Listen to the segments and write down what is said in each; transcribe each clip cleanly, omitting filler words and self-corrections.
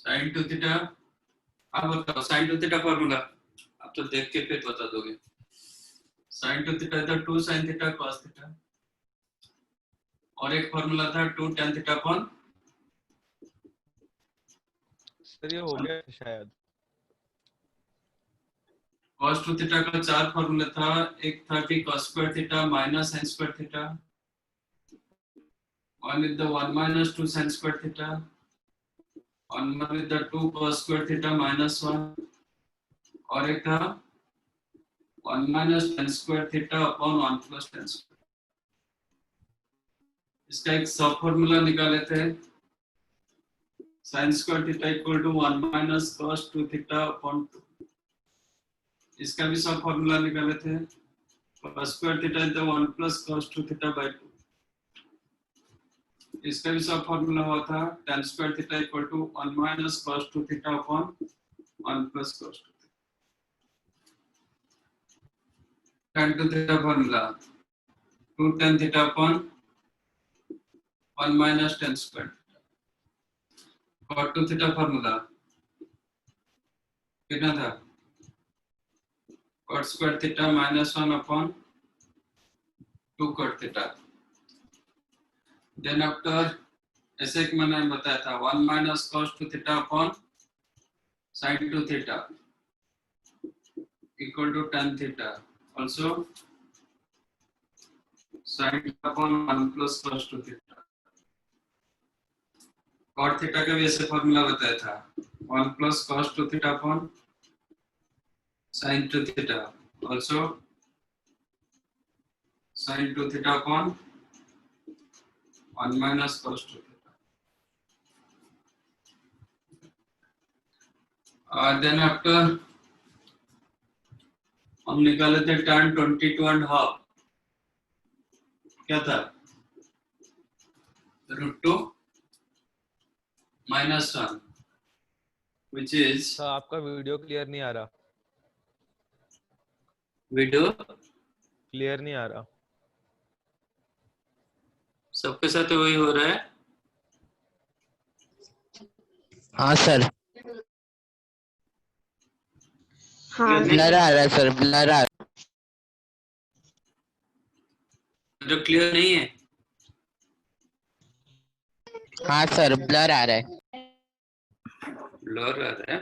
Sign to theta. अब बताओ sign to theta formula, आप तो देख के फिर बता दोगे। साइन टू थीटा था 2 sin थीटा cos थीटा, और एक फॉर्मूला था 2 tan थीटा अपॉन। सर ये हो गया शायद। cos 2 थीटा का 4 फॉर्मूला था, एक था कि cos square theta minus sin square theta, one with the 1 minus 2 sin square theta, one with the 2 cos square theta minus 1, और एक था 1 minus tan square theta upon 1 plus tan square। इसका एक सब फॉर्मूला निकाले थे, sin square theta equal to 1 minus cos 2 theta upon 2। इसका भी सब फॉर्मूला निकाले थे, cos square theta is the 1 plus cos 2 theta by 2। इसका भी सब फॉर्मूला हुआ था tan square theta equal to 1 minus cos 2 theta upon 1 plus cos 2 theta। tan 2 theta formula 2 tan theta upon 1 minus tan square theta। cot 2 theta formula कितना था, cot square theta minus 1 upon 2 cot theta। then after ऐसे कि मैंने बताया था 1 minus cos 2 theta upon sin 2 theta equal to tan theta, also sin theta upon 1 plus cos 2 theta। cot theta का भी ऐसे फॉर्मूला बताया था 1 plus cos 2 theta upon sin 2 theta, also sin 2 theta upon 1 minus cos 2 theta। then after हम निकाले थे tan 22.5, क्या था √2 minus 1 which is। सर आपका वीडियो क्लियर नहीं आ रहा। वीडियो क्लियर नहीं आ रहा। सबके साथ वही हो रहा है। हाँ सर, हाँ ब्लर आ रहा है सर, ब्लर आ रहा जो क्लियर नहीं है। है। हाँ सर, ब्लर आ रहा है। ब्लर आ रहा है।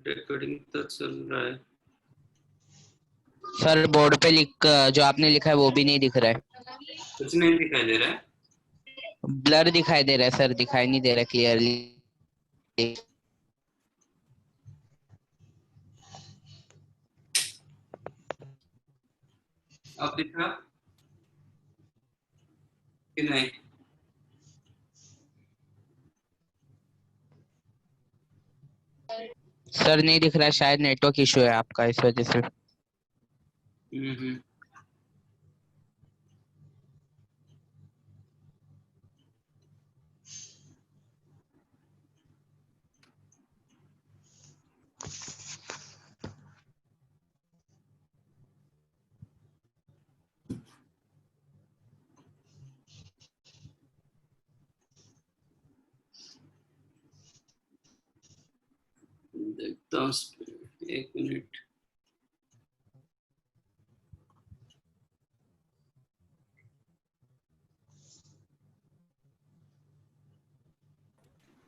रिकॉर्डिंग तो चल रहा है। सर बोर्ड पे जो आपने लिखा है वो भी नहीं दिख रहा है। कुछ नहीं दिखाई दे रहा है। ब्लर दिखाई दे रहा है सर, दिखाई नहीं दे रहा क्लियरली। अब दिख रहा कि नहीं। सर नहीं दिख रहा है, शायद नेटवर्क इशू है आपका, इस वजह से। देखता हूँ, एक मिनट।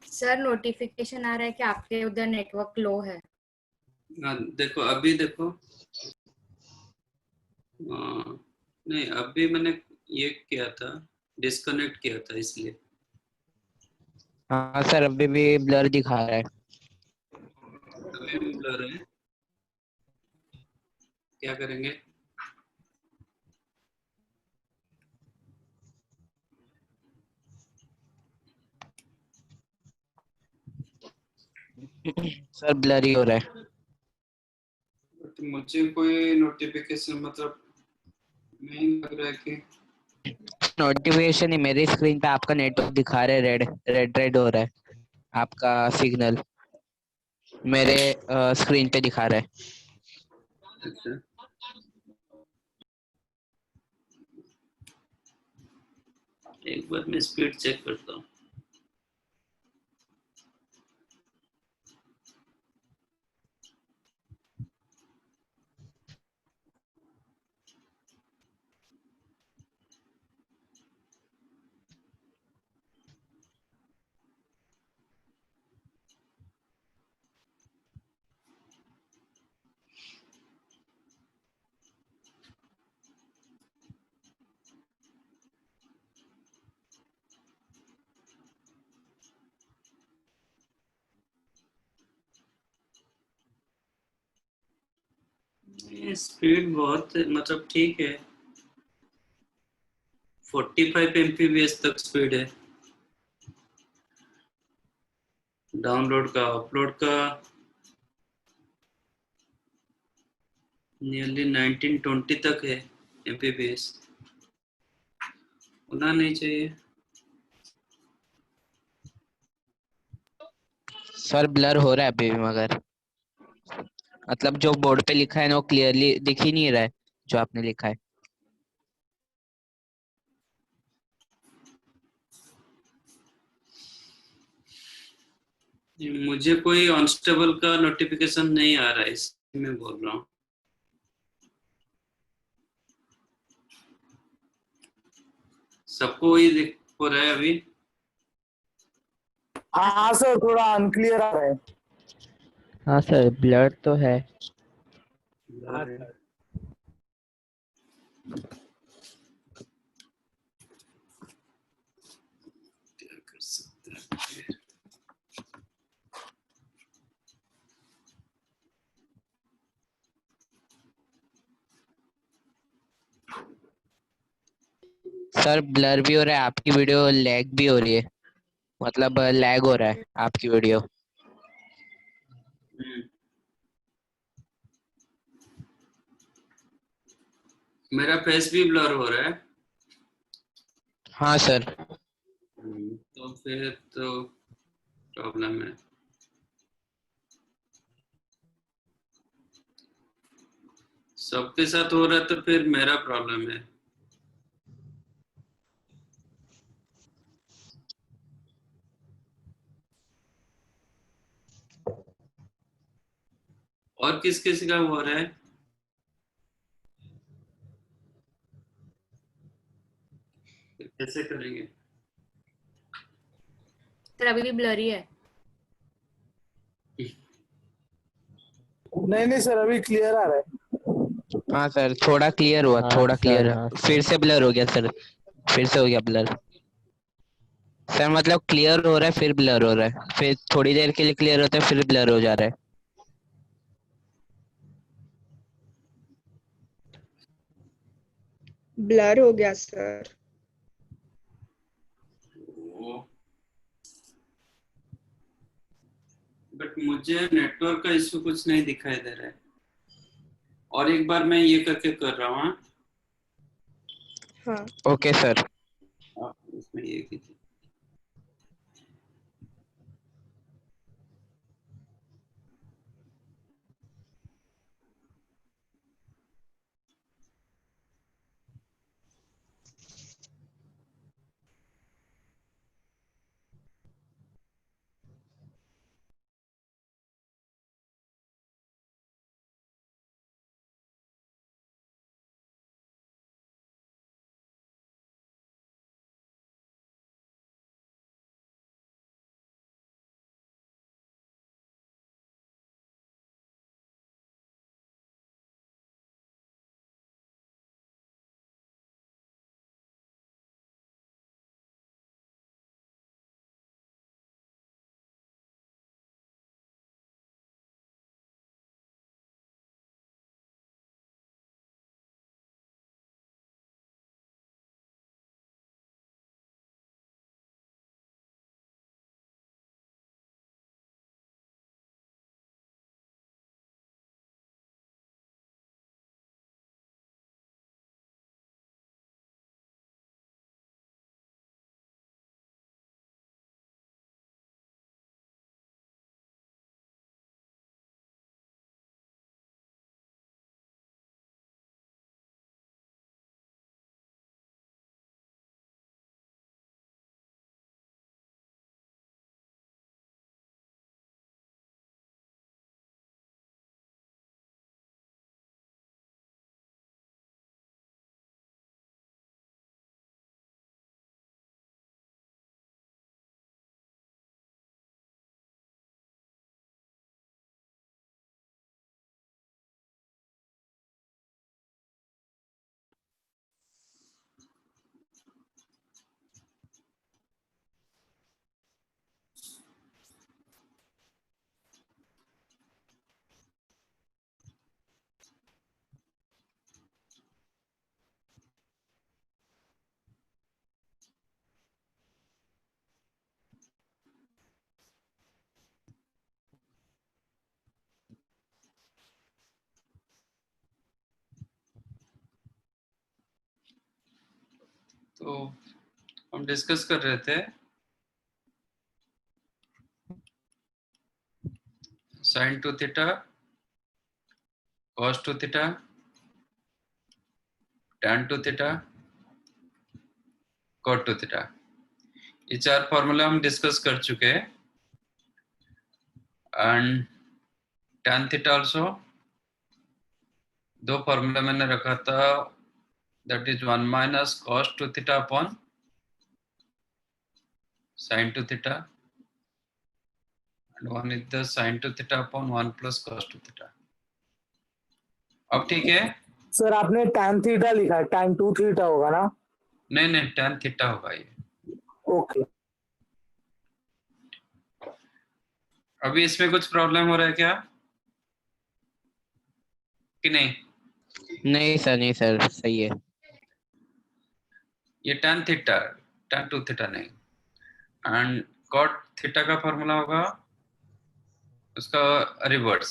सर नोटिफिकेशन आ रहा है कि आपके उधर नेटवर्क लो है। देखो अभी देखो। नहीं अभी मैंने ये किया था, डिस्कनेक्ट किया था इसलिए। हाँ सर, अभी भी ब्लर दिखा रहा है। अभी भी ब्लर है, क्या करेंगे। सर ब्लर ही हो रहा है। तो मुझे कोई नोटिफिकेशन मतलब नहीं लग रहा है कि नोटिफिकेशन ही मेरी स्क्रीन पे आपका नेटवर्क दिखा रहा है, रेड रेड रेड हो रहा है आपका सिग्नल, मेरे स्क्रीन पे दिखा रहा है। अच्छा एक बार मैं स्पीड चेक करता हूँ। स्पीड बहुत मतलब ठीक है, 45 MPbs तक स्पीड है। डाउनलोड का, अपलोड का नियरली 1920 तक है MPbs। उतना नहीं चाहिए। सर ब्लर हो रहा है अभी भी, मगर मतलब जो बोर्ड पे लिखा है ना वो क्लियरली दिख ही नहीं रहा है जो आपने लिखा है। मुझे कोई अनस्टेबल का नोटिफिकेशन नहीं आ रहा है, इसलिए मैं बोल रहा हूँ। सबको वही दिख हो रहा है अभी। हाँ सर, थोड़ा अनक्लियर आ रहा है। हाँ सर, ब्लर तो है। हाँ सर। क्या कर सकते हैं? सर ब्लर भी हो रहा है, आपकी वीडियो लैग भी हो रही है, मतलब लैग हो रहा है आपकी वीडियो। मेरा फेस भी ब्लर हो रहा है। हाँ सर। तो फिर तो प्रॉब्लम है। सबके साथ हो रहा है तो फिर मेरा प्रॉब्लम है। और किस किस का हो रहा है? फिर कैसे करेंगे? सर अभी भी ब्लरी है। नहीं सर, अभी क्लियर आ रहा है। हाँ सर, थोड़ा क्लियर हुआ, हाँ थोड़ा सर, क्लियर। हाँ फिर सर। से ब्लर हो गया सर, फिर से हो गया ब्लर। सर मतलब क्लियर हो रहा है फिर ब्लर हो रहा है, फिर थोड़ी देर के लिए क्लियर होता है फिर ब्लर हो जा रहा है। ब्लर हो गया सर। बट मुझे नेटवर्क का इशू कुछ नहीं दिखाई दे रहा है। और एक बार मैं ये करके कर रहा हूँ। हाँ। Okay sir. आप इसमें ये कीजिए। तो हम डिस्कस कर रहे थे sin 2 theta, cos 2 theta, tan 2 theta, cot 2 theta. ये चार फॉर्मूला हम डिस्कस कर चुके हैं। एंड tan थीटा आल्सो दो फॉर्मूला मैंने रखा था, that is 1 minus cos 2 theta upon sin 2 theta, and one is the sin 2 theta upon 1 plus cos 2 theta। अब ठीक है? सर आपने tan थीटा लिखा है, tan 2 थीटा होगा ना? नहीं नहीं, tan थीटा होगा ये। ओके। अभी इसमें कुछ प्रॉब्लम हो रहा है क्या कि नहीं? नहीं सर सही है। ये tan थीटा, tan 2 थीटा नहीं। एंड cot थीटा का फॉर्मूला होगा उसका reverse,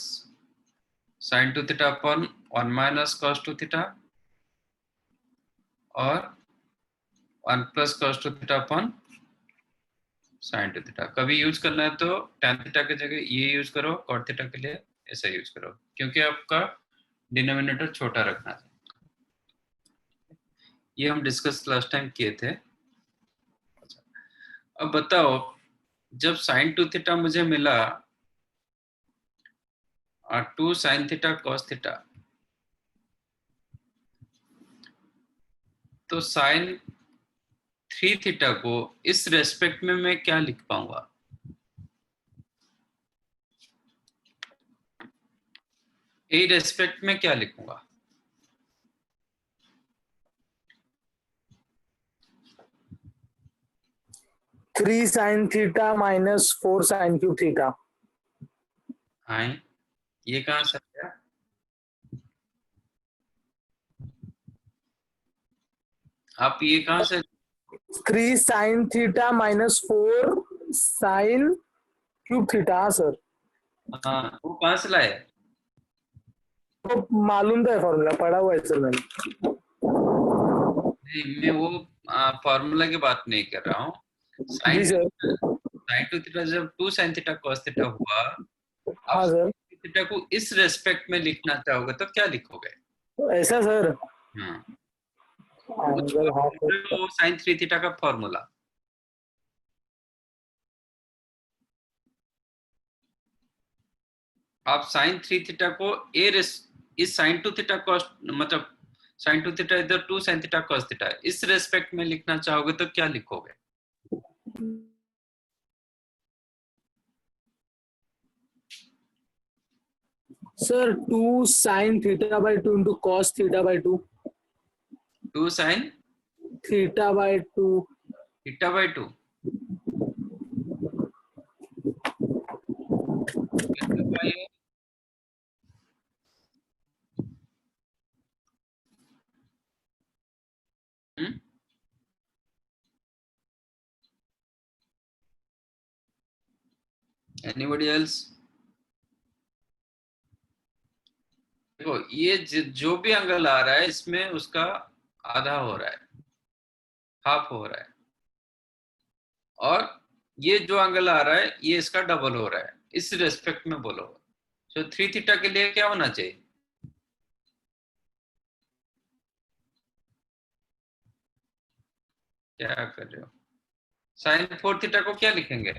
sin 2 theta upon 1 minus cos 2 theta और 1 plus cos 2 theta upon sin 2 theta. कभी यूज करना है तो tan थीटा की जगह ये यूज करो, cot थीटा के लिए ऐसा यूज करो, क्योंकि आपका डिनोमिनेटर छोटा रखना है। ये हम डिस्कस लास्ट टाइम किए थे। अब बताओ, जब sin 2 थीटा मुझे मिला 2 sin थीटा cos थीटा, तो sin 3 थीटा को इस रेस्पेक्ट में मैं क्या लिख पाऊंगा? ए रेस्पेक्ट में क्या लिखूंगा? Three sign theta minus 4 sine cube theta. हाँ, ये कहाँ से आया? आप ये कहाँ से? 3 sine theta minus 4 sine cube theta. हाँ सर, हाँ, वो कहाँ से लाए? तो मालूम था फॉर्मूला, पढ़ा हुआ है सर मैंने। नहीं, मैं वो फॉर्मूला की बात नहीं कर रहा हूँ। जी सर। sin 2 थीटा जब 2 sin थीटा cos थीटा हुआ, हाँ आप सर, थीटा को इस रेस्पेक्ट में लिखना चाहोगे तो क्या लिखोगे? ऐसा सर। हाँ, एंगल हाफ वो sin 3 थीटा का फॉर्मूला। आप sin 3 थीटा को इस sin 2 थीटा cos, मतलब sin 2 थीटा इधर 2 sin थीटा cos थीटा, इस रेस्पेक्ट में लिखना चाहोगे तो क्या लिखोगे? Sir 2 sign theta by 2 into cos theta by 2। 2 sin theta by 2। Theta by 2। Anybody else? देखो, ये जो भी एंगल आ रहा है इसमें उसका आधा हो रहा है, हाफ हो रहा है, और ये जो एंगल आ रहा है ये इसका डबल हो रहा है। इस रेस्पेक्ट में बोलो। तो 3 थीटा के लिए क्या होना चाहिए? क्या कर रहे हो? sin 4 थीटा को क्या लिखेंगे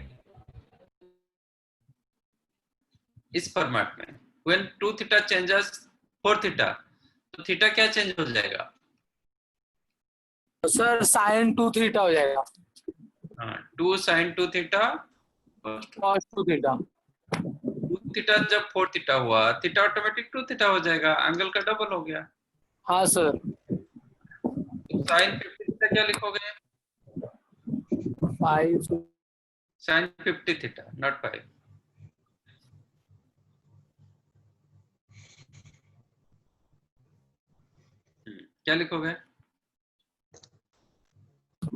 इस फॉर्मेट में? when 2 थीटा changes 4 थीटा, तो थीटा क्या चेंज हो जाएगा? सर साइन 2 थीटा हो जाएगा। हाँ, 2 sin 2 theta cos 2 theta. 2 theta जब 4 थीटा हुआ, थीटा ऑटोमेटिक 2 थीटा हो जाएगा, एंगल का डबल हो गया। हाँ सर। तो sin 50 थीटा क्या लिखोगे? 5 sin 50 थीटा, नॉट 5। क्या लिखोगे?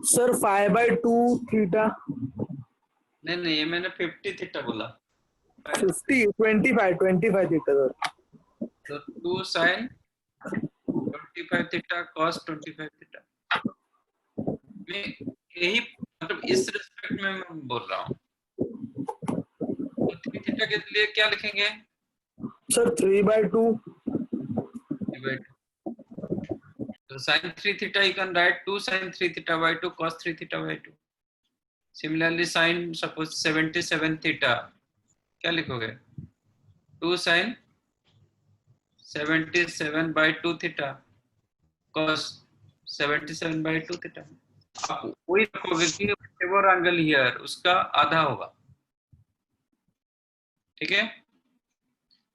Sir 5 by 2 theta. नहीं नहीं, ये मैंने 50 थीटा बोला। 25 थीटा सर। तो 2 sin 25 थीटा cos 25 थीटा। मैं यही मतलब इस रिस्पेक्ट में मैं बोल रहा हूँ। तो थ्री थीटा के लिए क्या लिखेंगे? सर 3/2। तो sin 3 theta you can write 2 sin 3 theta by 2 cos 3 theta by 2. Similarly sin suppose 77 theta क्या लिखोगे? 2 sin 77 by 2 theta cos 77 by 2 theta. आप वही रखोगे कि whatever angle here उसका आधा होगा, ठीक है?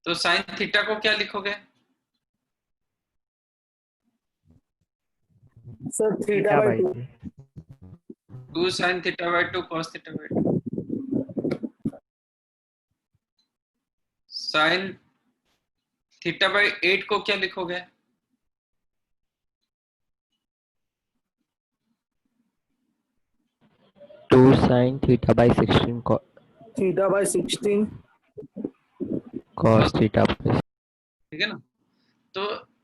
तो sin थीटा को क्या लिखोगे? Sir theta by 2। 2 sin theta by 2 cos theta by 2. sin theta by 8 को क्या लिखोगे? Two sine theta by 16 theta by 16 cos theta plus. ठीक है ना? तो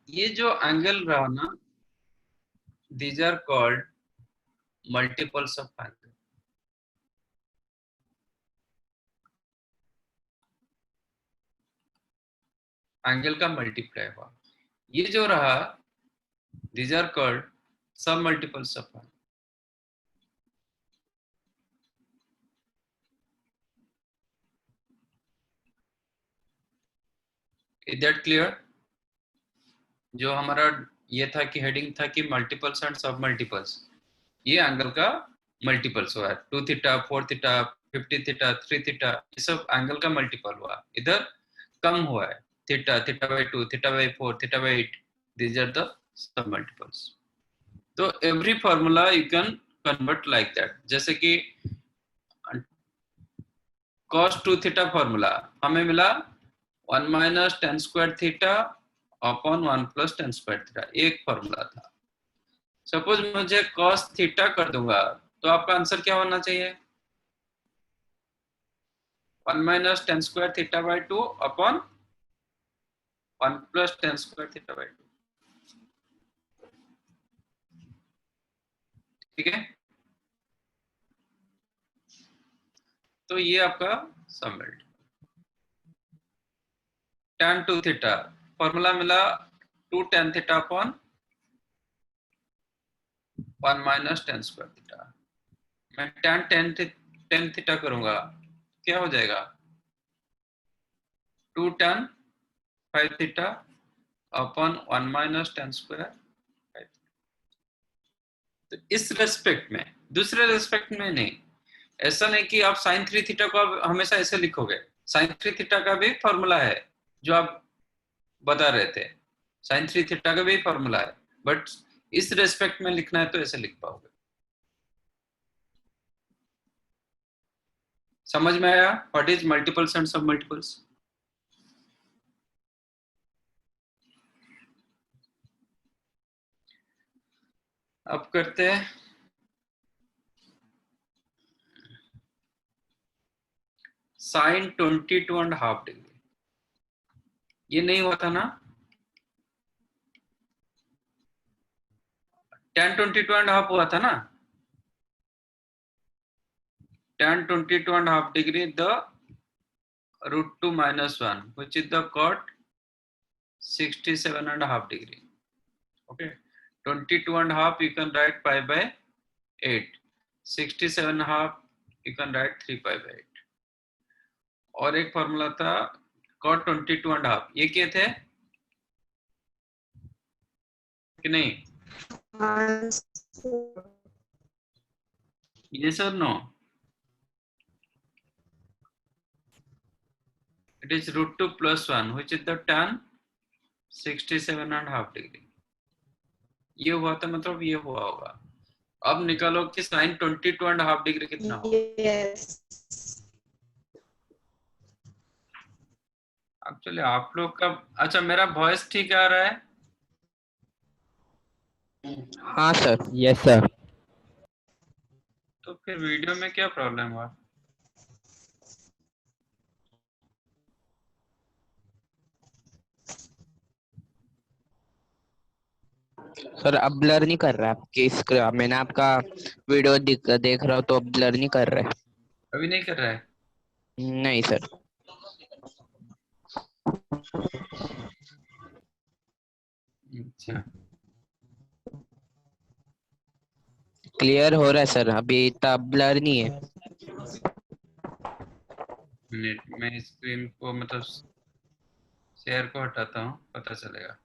ये जो एंगल रहा ना, these are called multiples of angle. Angle का मल्टीप्लाई हुआ, ये जो रहा these are called सब multiples of angle. Is that clear? जो हमारा ये था कि हेडिंग था कि मल्टीपल्स एंड सब मल्टीपल्स, ये एंगल का मल्टीपल्स हुआ है। 2 थीटा 4 थीटा 50 थीटा 3 थीटा, ये सब एंगल का मल्टीपल हुआ। इधर कम हुआ है, theta theta by 2 theta by 4 theta by 8, these are the सब मल्टीपल्स। तो every formula you can convert like that. जैसे कि cos 2 थीटा फॉर्मूला हमें मिला 1 minus tan square theta upon 1 plus tan square theta, एक फॉर्मूला था। Suppose मुझे cos theta कर दूंगा तो आपका आंसर क्या होना चाहिए? 1 minus tan square theta by 2 upon 1 plus tan square theta by 2, ठीक है? तो ये आपका समेट tan 2 थीटा फॉर्मूला मिला 2 tan theta upon 1 minus tan square theta. मैं tan थीटा करूंगा, क्या हो जाएगा? 2 tan 5 theta upon 1 minus tan square 5। तो इस रेस्पेक्ट में, दूसरे रेस्पेक्ट में नहीं। ऐसा नहीं कि आप sin 3 थीटा को आप हमेशा ऐसे लिखोगे। sin 3 थीटा का भी फॉर्मूला है जो आप बता रहे थे, sin 3 थीटा का भी फॉर्मूला है, बट इस रेस्पेक्ट में लिखना है तो ऐसे लिख पाओगे। समझ में आया व्हाट इज मल्टीपल्स एंड सब मल्टीपल्स? अब करते हैं sin 22.5 डिग्री। ये नहीं हुआ था ना? tan 22.5 हुआ था ना? tan 22.5 degree the root 2 minus 1 which is the cot 67.5 degree. Okay, 22.5 you can write pi by 8, 67.5 you can write 3 pi by 8. और एक फॉर्मूला था cot 22.5, ये क्या थे कि नहीं? Yes or no? It is root 2 plus 1 which is the tan 67.5 degree. ये हुआ था, मतलब ये हुआ होगा। अब निकालो कि sin 22.5 डिग्री कितना होगा? Yes. एक्चुअली आप लोग का, अच्छा मेरा वॉइस ठीक आ रहा है? हाँ सर। Yes sir. तो फिर वीडियो में क्या प्रॉब्लम हुआ? सर अब ब्लर नहीं कर रहा है आपकी स्क्रीन। मैंने आपका वीडियो देख रहा हूँ तो अब ब्लर नहीं कर रहा अभी नहीं कर रहा है? है। नहीं सर। अच्छा, क्लियर हो रहा है सर, अभी इतना ब्लर नहीं है। मिनट मैं स्क्रीन को मतलब शेयर को हटाता हूँ, पता चलेगा।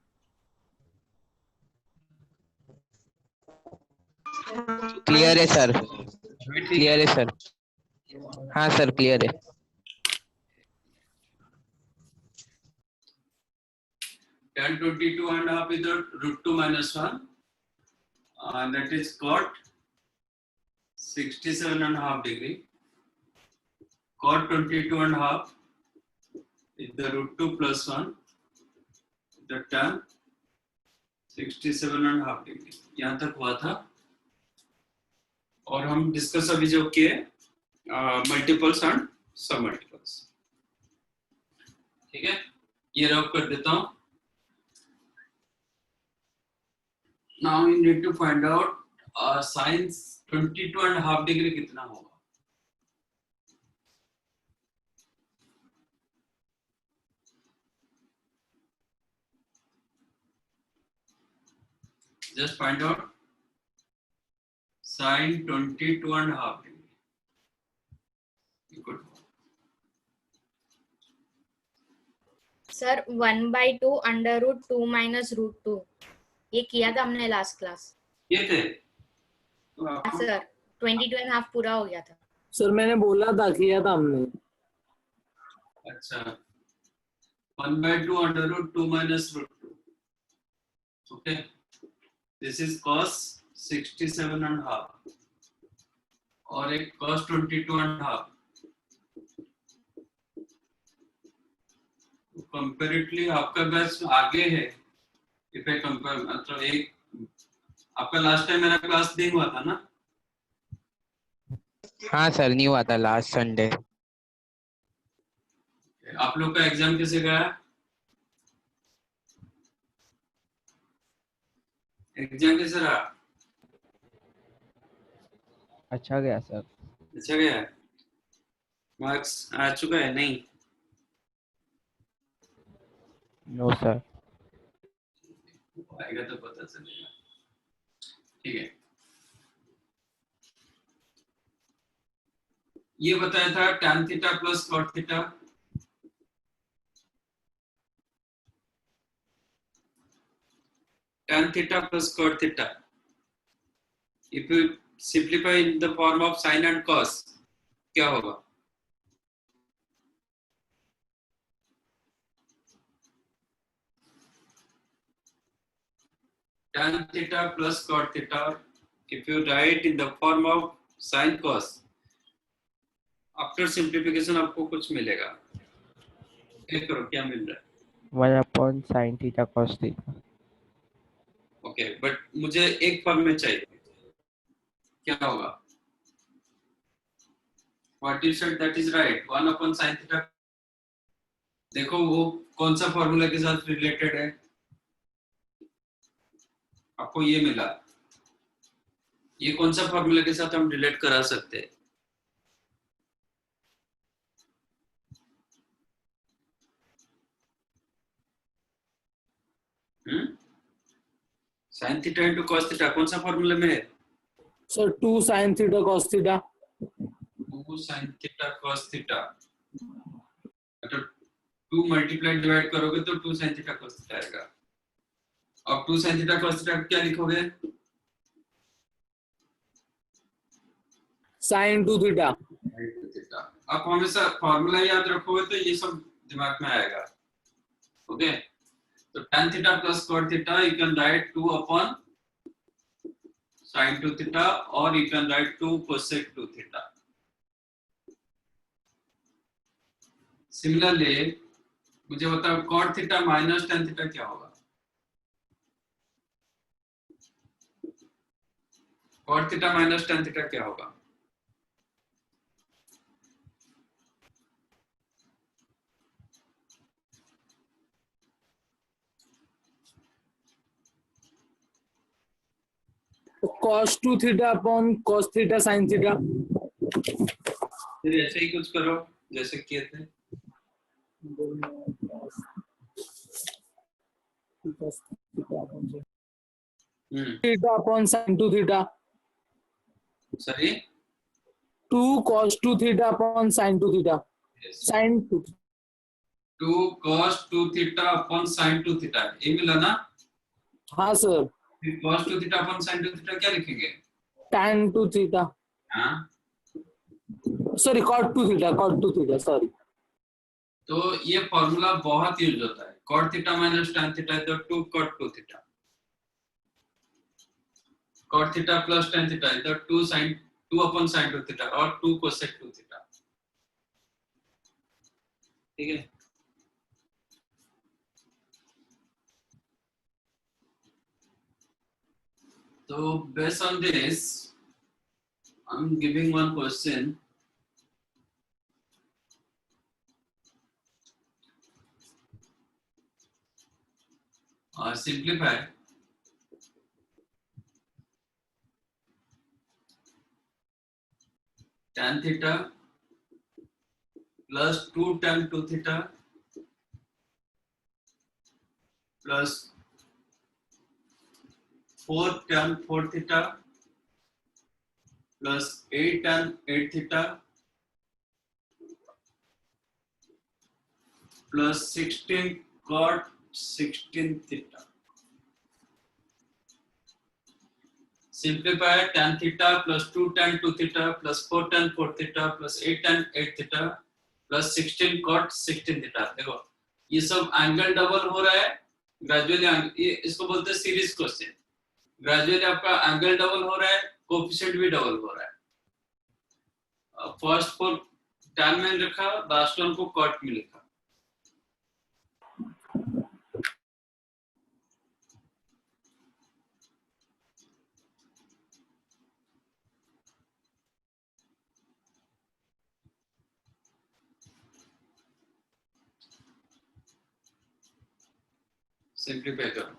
क्लियर है सर, अभी ठीक है। क्लियर है सर। हाँ सर क्लियर है। Tan 22.5 is the root 2 minus 1, and that is cot 67.5 degree. Cot 22.5 is the root 2 plus 1, the tan 67.5 degree. यहाँ तक हुआ था। और हम डिस्कस अभी जो किए मल्टीपल्स एंड सब मल्टीपल्स। ठीक है, ये रब कर देता हूँ। Now you need to find out sin 22.5 degree कितना होगा। Just find out sin 22.5 degree. Good. Sir 1/2 under root 2 minus root 2, ये किया था हमने लास्ट क्लास। ये थे तो आपको सर 22.5 पूरा हो गया था। सर मैंने बोला था, किया था हमने। अच्छा 1/2 under root 2 minus root 2. Okay, this is cos 67.5 और एक cos 22.5। कंपेरेटिवली आपका बैच आगे है। इफ आई कंपेयर मतलब एक आपका लास्ट टाइम मेरा क्लास नहीं हुआ था ना? हाँ सर नहीं हुआ था लास्ट संडे। आप लोग का एग्जाम कैसे गया? एग्जाम कैसे रहा? अच्छा गया सर। अच्छा गया है? मार्क्स आ चुका है? नहीं नो सर। आएगा तो पता चलेगा। ठीक है, ये बताया था tan theta plus cot theta. tan theta plus cot theta. If you simplify in the form of sin and cos, क्या होगा? Tan theta plus cot theta. If you write in the form of sin cos, after simplification आपको कुछ मिलेगा। Check करो क्या मिल रहा है। 1/sin theta cos theta. Okay, but मुझे एक फॉर्म में चाहिए। क्या होगा? What you said that is right. 1/sin theta. देखो वो कौन सा फॉर्मूला के साथ रिलेटेड है? आपको ये मिला। ये कौन सा फॉर्मूला के साथ हम रिलेट करा सकते हैं? Sign theta into cos theta कौन सा फॉर्मूला में है? Sir 2 sin theta cos theta. 2 sin theta cos theta, मतलब 2 मल्टीप्लाई डिवाइड करोगे तो 2 sin थीटा cos थीटा आएगा। अब 2 sin थीटा cos थीटा क्या लिखोगे? sin 2 theta. थीटा। आप हमेशा फॉर्मूला याद रखोगे तो ये सब दिमाग में आएगा। ओके, तो tan theta plus cot theta you can write 2 upon sin 2 theta और you can write 2 cosec 2 theta. Similarly मुझे बताओ cot theta minus tan theta क्या होगा? cot theta minus tan theta क्या होगा? cos 2 theta upon cos theta sin theta. फिर ऐसे ही कुछ करो जैसे किए थे। Theta upon sin 2 theta. सही। 2 cos 2 theta upon sin 2 theta. Sin 2. 2 cos 2 theta upon sin 2 theta, ये मिला ना। हाँ सर. फिर cos 2 theta upon sin 2 theta क्या लिखेंगे? tan 2 theta. हाँ, Sorry, cot 2 theta. Cot 2 theta. Sorry. तो ये फॉर्मूला बहुत यूज होता है। cot theta minus tan theta है तो 2 cot 2 theta, cot theta plus tan theta है तो 2 अपॉन sin 2 थीटा और 2 cosec 2 थीटा। ठीक है। So based on this, I'm giving one question. Simplify. Tan theta plus 2 tan 2 theta plus 4 tan 4 theta plus 8 tan 8 theta plus 16 cot 16 theta. Simplify tan theta plus 2 tan 2 theta plus 4 tan 4 theta plus 8 tan 8 theta plus 16 cot 16 theta. देखो ये सब angle double हो रहा है gradually, ये इसको बोलते हैं सीरीज क्वेश्चन। ग्रेजुअली आपका एंगल डबल हो रहा है, कोएफिशिएंट भी डबल हो रहा है। फर्स्ट को tan में रखा, लास्ट वन को कॉट में लिखा। सिंप्लीफाई करो।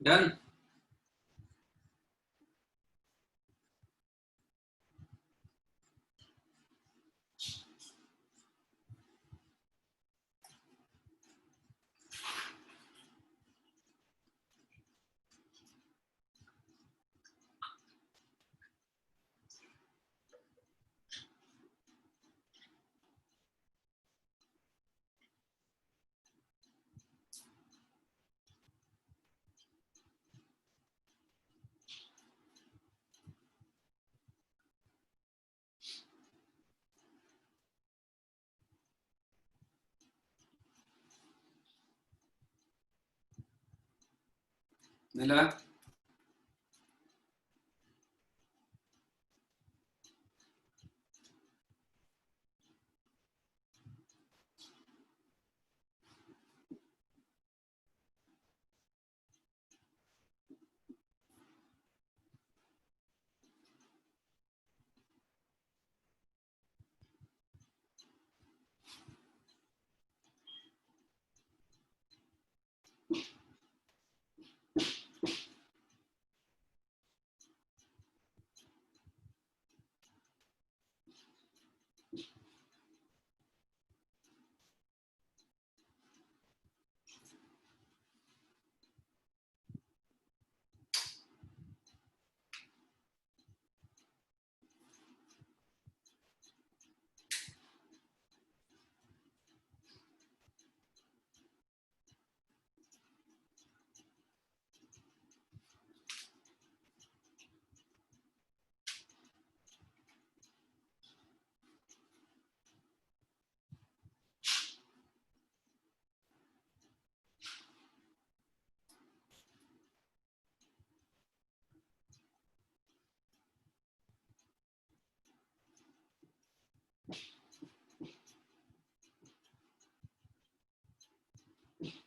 डन। मिला?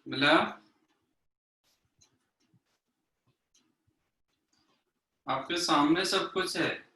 मिला? आपके सामने सब कुछ है।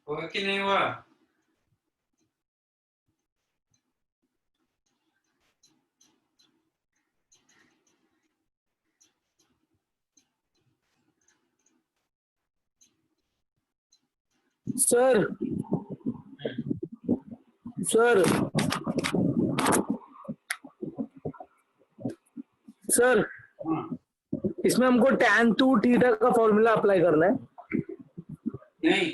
हुआ कि नहीं हुआ? सर सर सर हाँ। इसमें हमको tan 2 थीटा का फॉर्मूला अप्लाई करना है। नहीं,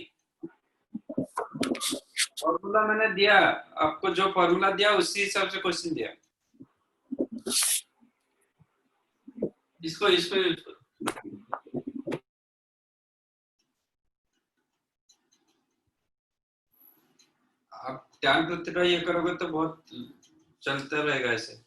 फॉर्मूला मैंने दिया आपको, जो फॉर्मूला दिया उसी हिसाब से क्वेश्चन दिया। इसको इसको इसको आप ध्यान टू ये करोगे तो बहुत चलता रहेगा ऐसे।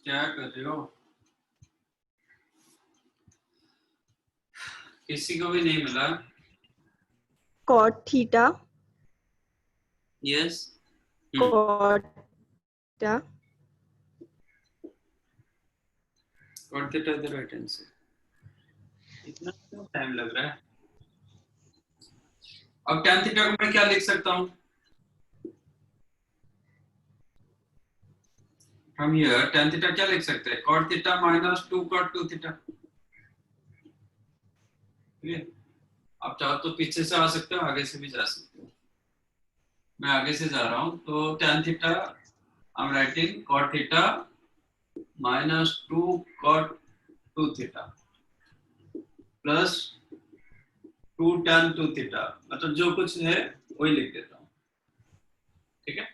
क्या कर रहे हो? किसी को भी नहीं मिला? cot theta yes. cot theta और थीटा इधर राइट हैंड से। इतना क्यों टाइम लग रहा है? अब tan थीटा को मैं क्या लिख सकता हूँ? हम हियर tan थीटा क्या लिख सकते हैं? cot theta minus 2 cot 2 theta. ठीक है, आप चाहो तो पीछे से आ सकते हो, आगे से भी जा सकते हो। मैं आगे से जा रहा हूँ, तो tan theta I am writing cot theta minus 2 cot 2 theta plus 2 tan 2 theta, मतलब जो कुछ है वही लिख देता हूँ, ठीक है।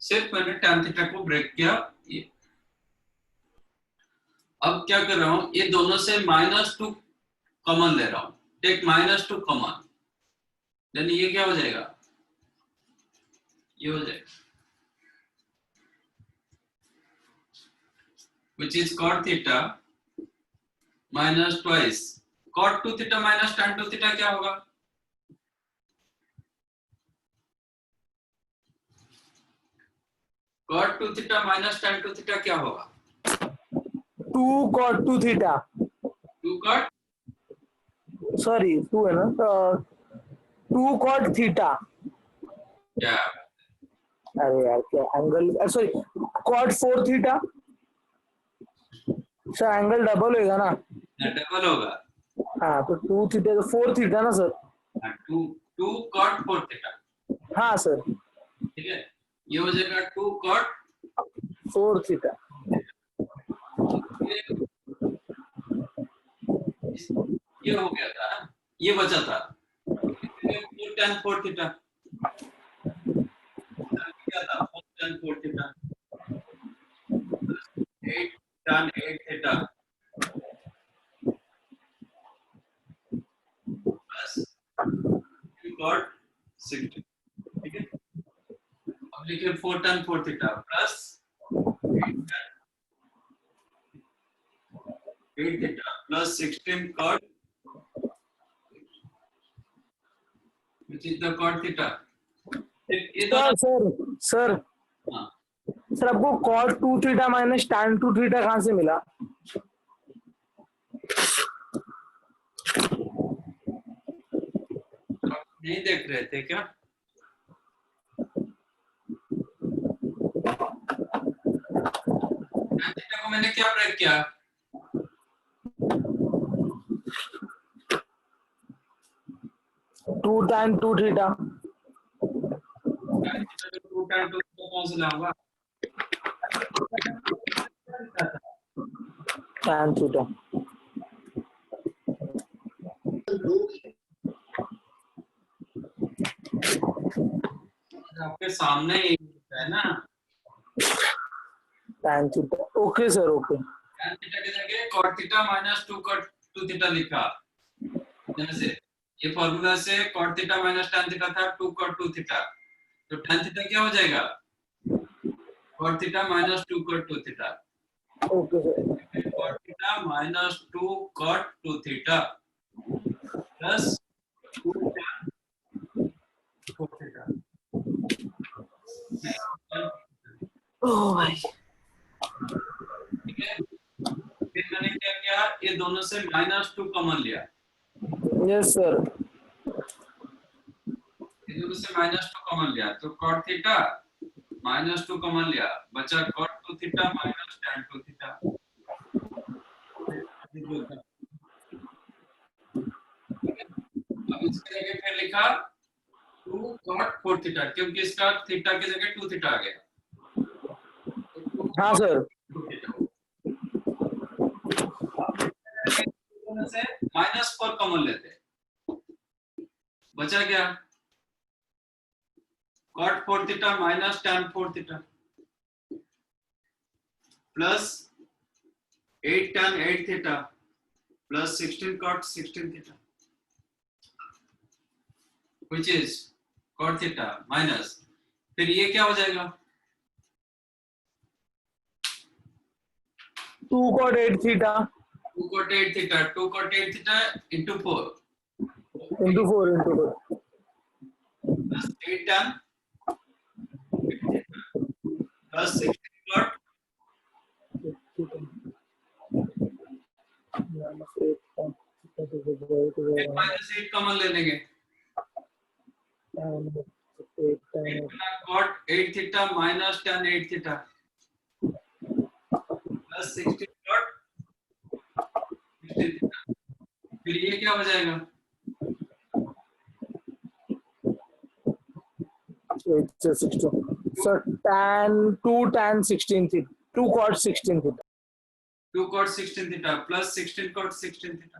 सिर्फ मैंने tan थीटा को ब्रेक किया। ये अब क्या कर रहा हूँ, ये दोनों से -2 कॉमन ले रहा हूँ, टेक -2 कॉमन, देन ये क्या हो जाएगा, ये हो जाएगा which is cot theta minus twice cot 2 theta minus tan 2 theta क्या होगा, cot 2 theta minus tan 2 theta क्या होगा, 2 cot 2 theta, 2 cot सॉरी 2 है ना, 2 cot theta, क्या, अरे यार क्या angle, sorry cot 4 theta, sir angle double होएगा ना, डबल होगा, हाँ तो 2 थीटा तो 4 थीटा ना सर, 2 cot 4 theta, हाँ सर ठीक है, ये हो जाएगा 2 cot 4 थीटा, ये हो गया था, ये बचा था 4 tan 4 theta, क्या था 4 tan 4 theta 8 tan 8 theta plus 2 cot 60, ठीक है। अब लिखिए 4 tan 4 theta plus 8 theta plus 16 cot which is the cot theta, ये दोनों सर हाँ, सर आपको cot 2 theta minus tan 2 theta कहाँ से मिला, नहीं देख रहे थे क्या, tan theta को मैंने क्या ब्रेक किया, 2 tan 2 थीटा, tan theta को 2 tan 2 theta कौन से लाऊंगा, tan थीटा, आपके सामने ही है ना, tan theta, okay sir okay, tan theta की जगह cot theta minus 2 cot 2 theta लिखा, जैसे ये फॉर्मूला से cot theta minus tan theta था 2 cot 2 theta, तो tan theta क्या हो जाएगा, cot theta minus 2 cot 2 theta, okay sir, cot theta minus 2 cot 2 theta plus 2 tan 4 theta, ओह भाई, ठीक है। फिर मैंने क्या किया, ये दोनों से -2 कॉमन लिया, यस सर, ये दोनों से -2 कॉमन लिया, तो cot थीटा -2 कॉमन लिया, बचा cot 2 theta minus tan 2 theta, अब इसके जगह फिर लिखा 2 cot 4 थीटा, क्योंकि इसका थीटा की जगह 2 थीटा आ गया, हाँ सर, से -4 कॉमन लेते, बचा क्या cot 4 theta minus tan 4 theta plus 8 tan 8 theta plus 16 cot 16 theta which is cot theta minus, फिर ये क्या हो जाएगा 2 cot 8 theta 2 cot 8 theta, 2 cot 8 theta into 4 into 4 into 4 plus 8 tan plus 16 cot फिर -8 कॉमन ले लेंगे, cot 8 theta minus tan 8 theta plus 16 cot 16 theta, फिर ये क्या हो जाएगा 16, so tan 2 tan 16 theta, 2 cot 16 theta, 2 cot 16 theta plus 16 cot 16 theta,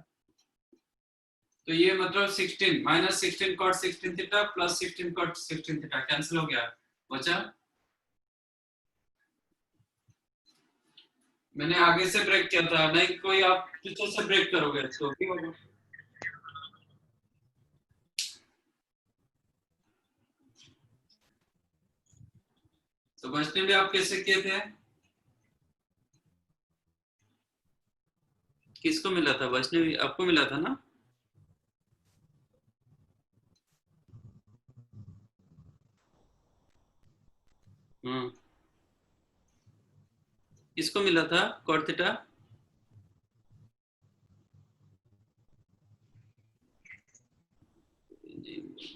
तो ये मतलब 16 minus 16 cot 16 theta plus 16 cot 16 theta cancel हो गया, बचा। मैंने आगे से ब्रेक किया था, नहीं कोई आप पीछे से ब्रेक करोगे तो भी होगा। तो वैष्णव भी आप कैसे किए थे? किसको मिला था? वैष्णवी आपको मिला था ना? हम्म, किसको मिला था कॉट थीटा?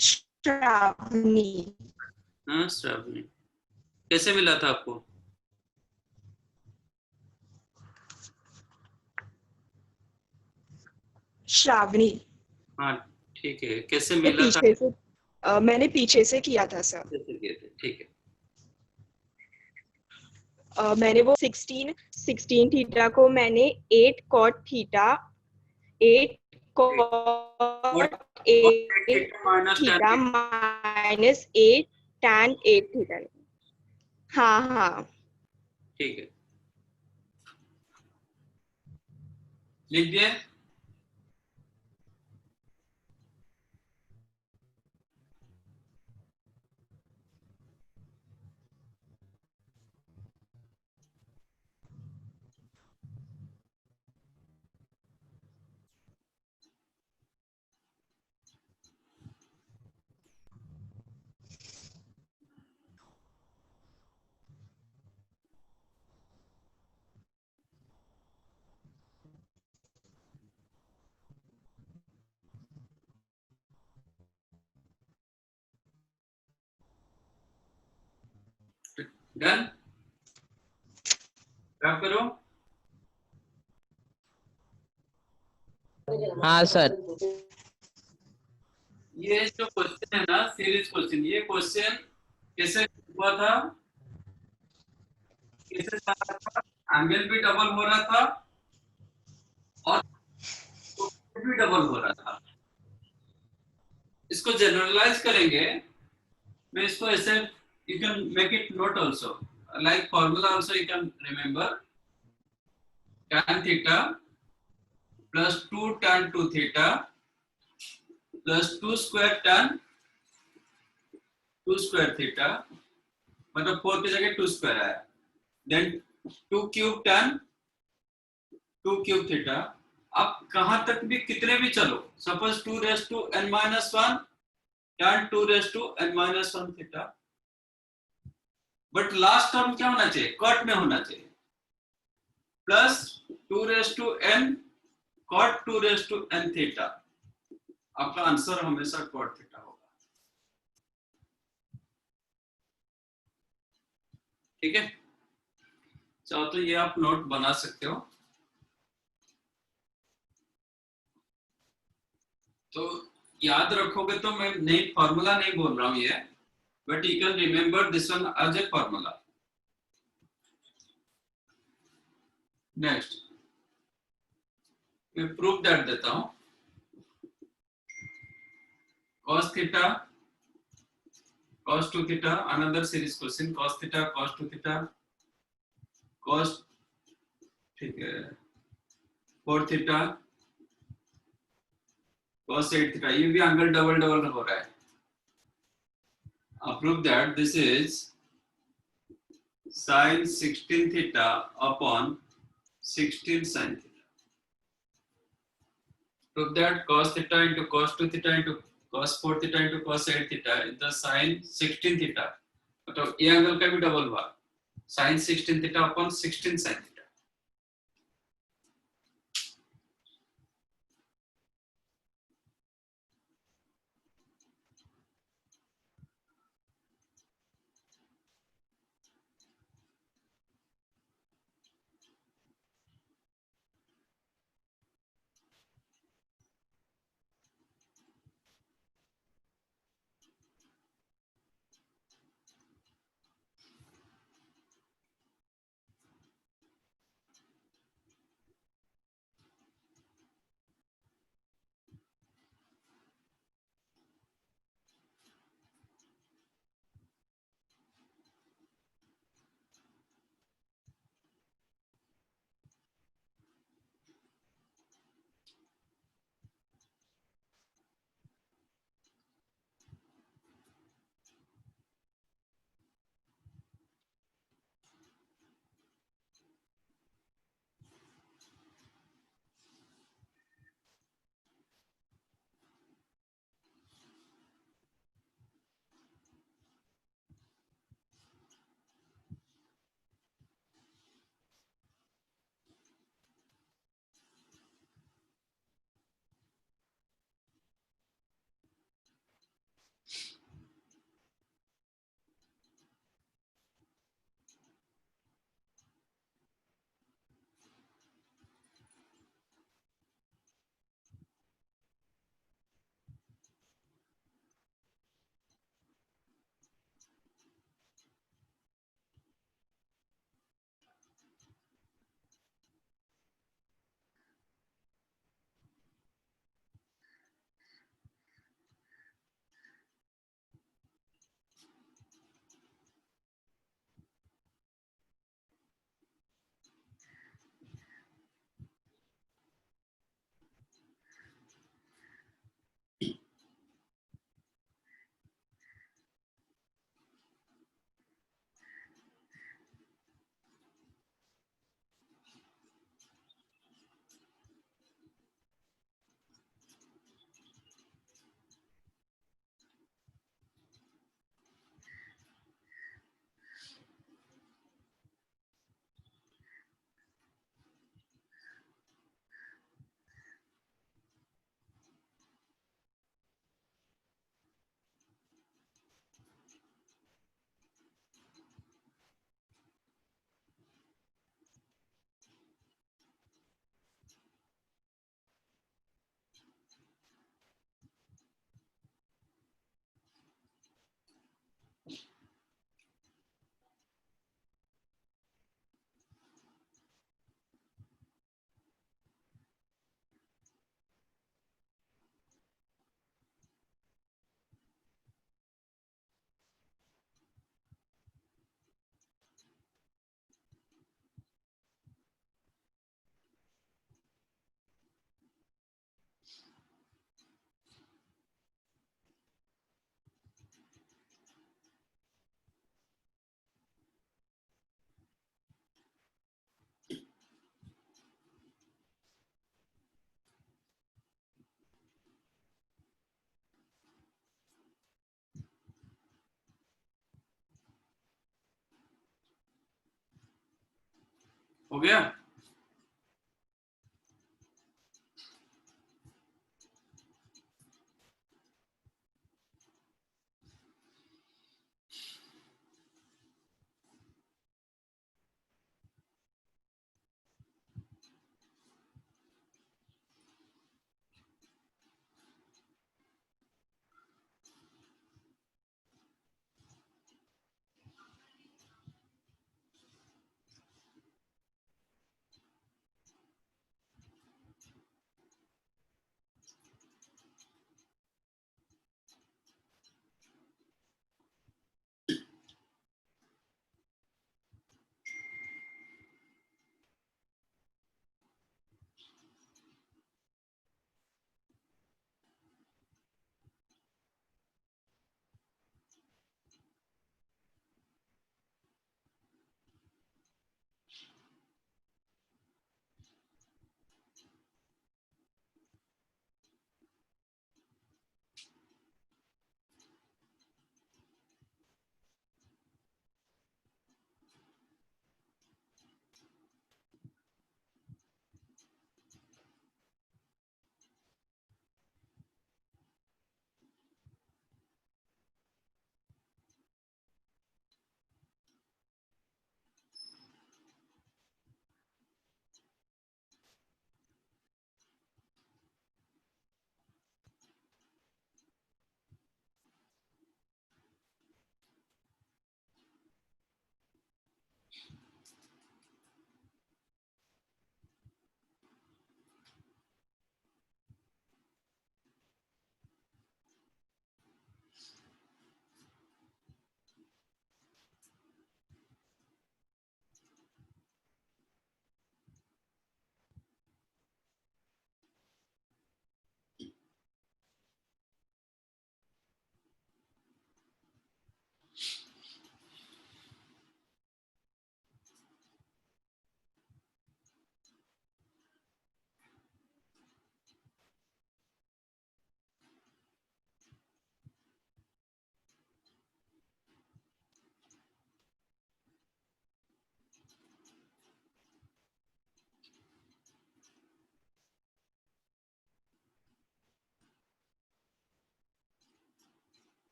श्रावणी। हाँ श्रावणी, कैसे मिला था आपको? श्रावणी। हाँ ठीक है, कैसे मैंने मिला था? पीछे से मैंने पीछे से किया था सर। कैसे किए थे? ठीक है। मैंने वो 16 थीटा को मैंने 8 cot theta 8 cot 8 theta minus tan theta minus 8 tan 8 theta. हाँ हाँ। ठीक है, लिख दिए। डन, क्या करो? हाँ सर। ये जो क्वेश्चन है ना सीरीज क्वेश्चन, ये क्वेश्चन कैसे हुआ था, कैसे चला था? एंगल भी डबल हो रहा था और भी डबल हो रहा था। इसको जनरलाइज करेंगे, मैं इसको ऐसे, you can make it note also, like formula also you can remember, tan theta plus 2 tan 2 theta plus 2 square tan 2 square theta, मतलब 4 की जगह 2 स्क्वायर आया, then 2 cube tan 2 cube theta. अब कहां तक भी कितने भी चलो, suppose 2 raise to n minus 1 tan 2 raise to n minus 1 theta, but last term क्या होना चाहिए? कॉट में होना चाहिए, plus 2 raise to n cot 2 raise to n theta. आपका आंसर हमेशा cot थीटा होगा, ठीक है? चाहो तो ये आप नोट बना सकते हो। तो याद रखोगे तो मैं नई फॉर्मूला नहीं बोल रहा हूं ये, but you can remember this one as a formula. Next मैं प्रूफ दैट देता हूं। cos theta cos 2 theta, another series question, cos theta cos 2 theta cos, ठीक है, 4 थीटा cos 8 थीटा, ये भी एंगल डबल डबल हो रहा है। Prove that this is sin 16 theta upon 16 sin theta. Prove that cos theta into cos 2 theta into cos 4 theta into cos 8 theta is the sin 16 theta. मतलब ये angle का भी double हुआ, sin 16 theta upon 16 sin theta. हो गया?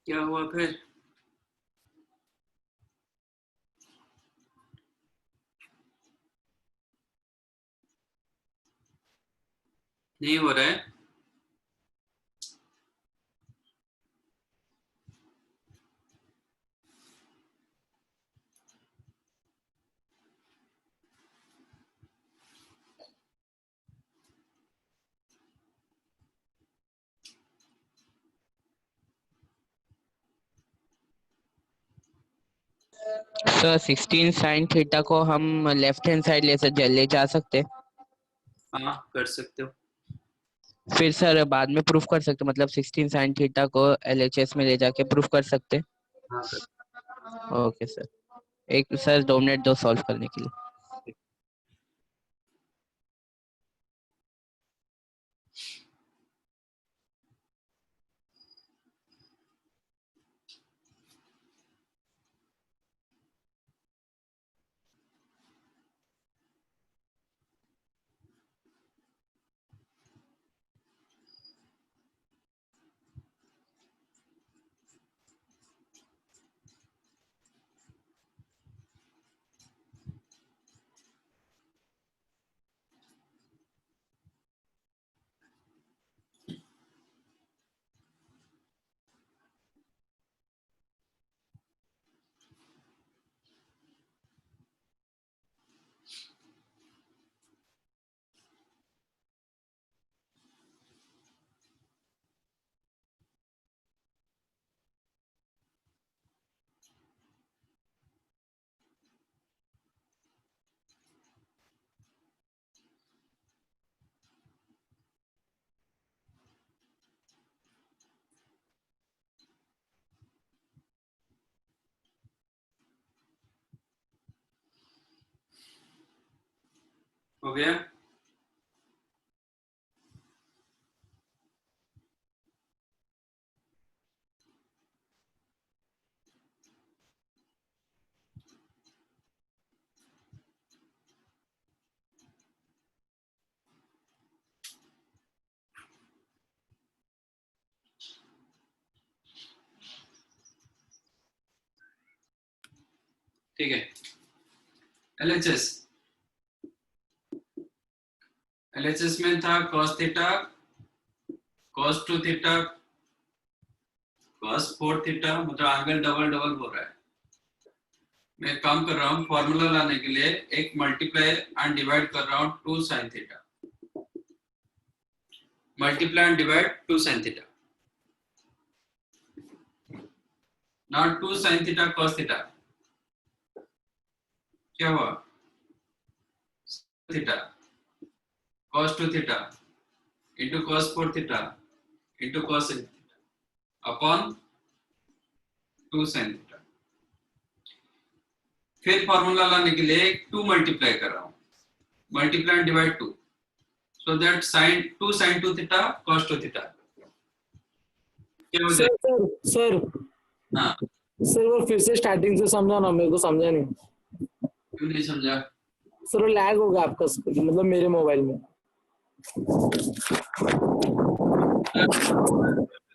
क्या हुआ फिर? नहीं हो रहा है? सर 16 साइन थीटा को हम लेफ्ट हैंड साइड ले जा सकते, हाँ, कर सकते हो। फिर सर बाद में प्रूफ कर सकते, मतलब 16 साइन थीटा को एलएचएस में ले जाके प्रूफ कर सकते। हाँ, कर। ओके सर, एक सर 2 मिनट दो सॉल्व करने के लिए। हो गया? ठीक है। LHS में था cos theta, cos 2 theta, cos 4 theta, मतलब एंगल डबल डबल हो रहा है। मैं एक काम कर रहा हूँ, फॉर्मूला लाने के लिए एक मल्टीप्लाई एंड डिवाइड कर रहा हूँ 2 sin theta, multiply and divide 2 sin theta. Now 2 sin theta cos theta क्या हुआ? Theta cos 2 theta into cos 4 theta into cos 8 theta upon 2 sin theta. फिर फॉर्मूला लाने के लिए 2 मल्टीप्लाई कर रहा हूँ, multiply and divide 2, so that sin 2 sin 2 theta cos 2 theta क्या हो सर जाएगा? सर हाँ, सर वो फिर से स्टार्टिंग से समझा ना, मेरे को समझा नहीं क्यों नहीं समझा? सर। वो लैग हो गया आपका, मतलब मेरे मोबाइल में।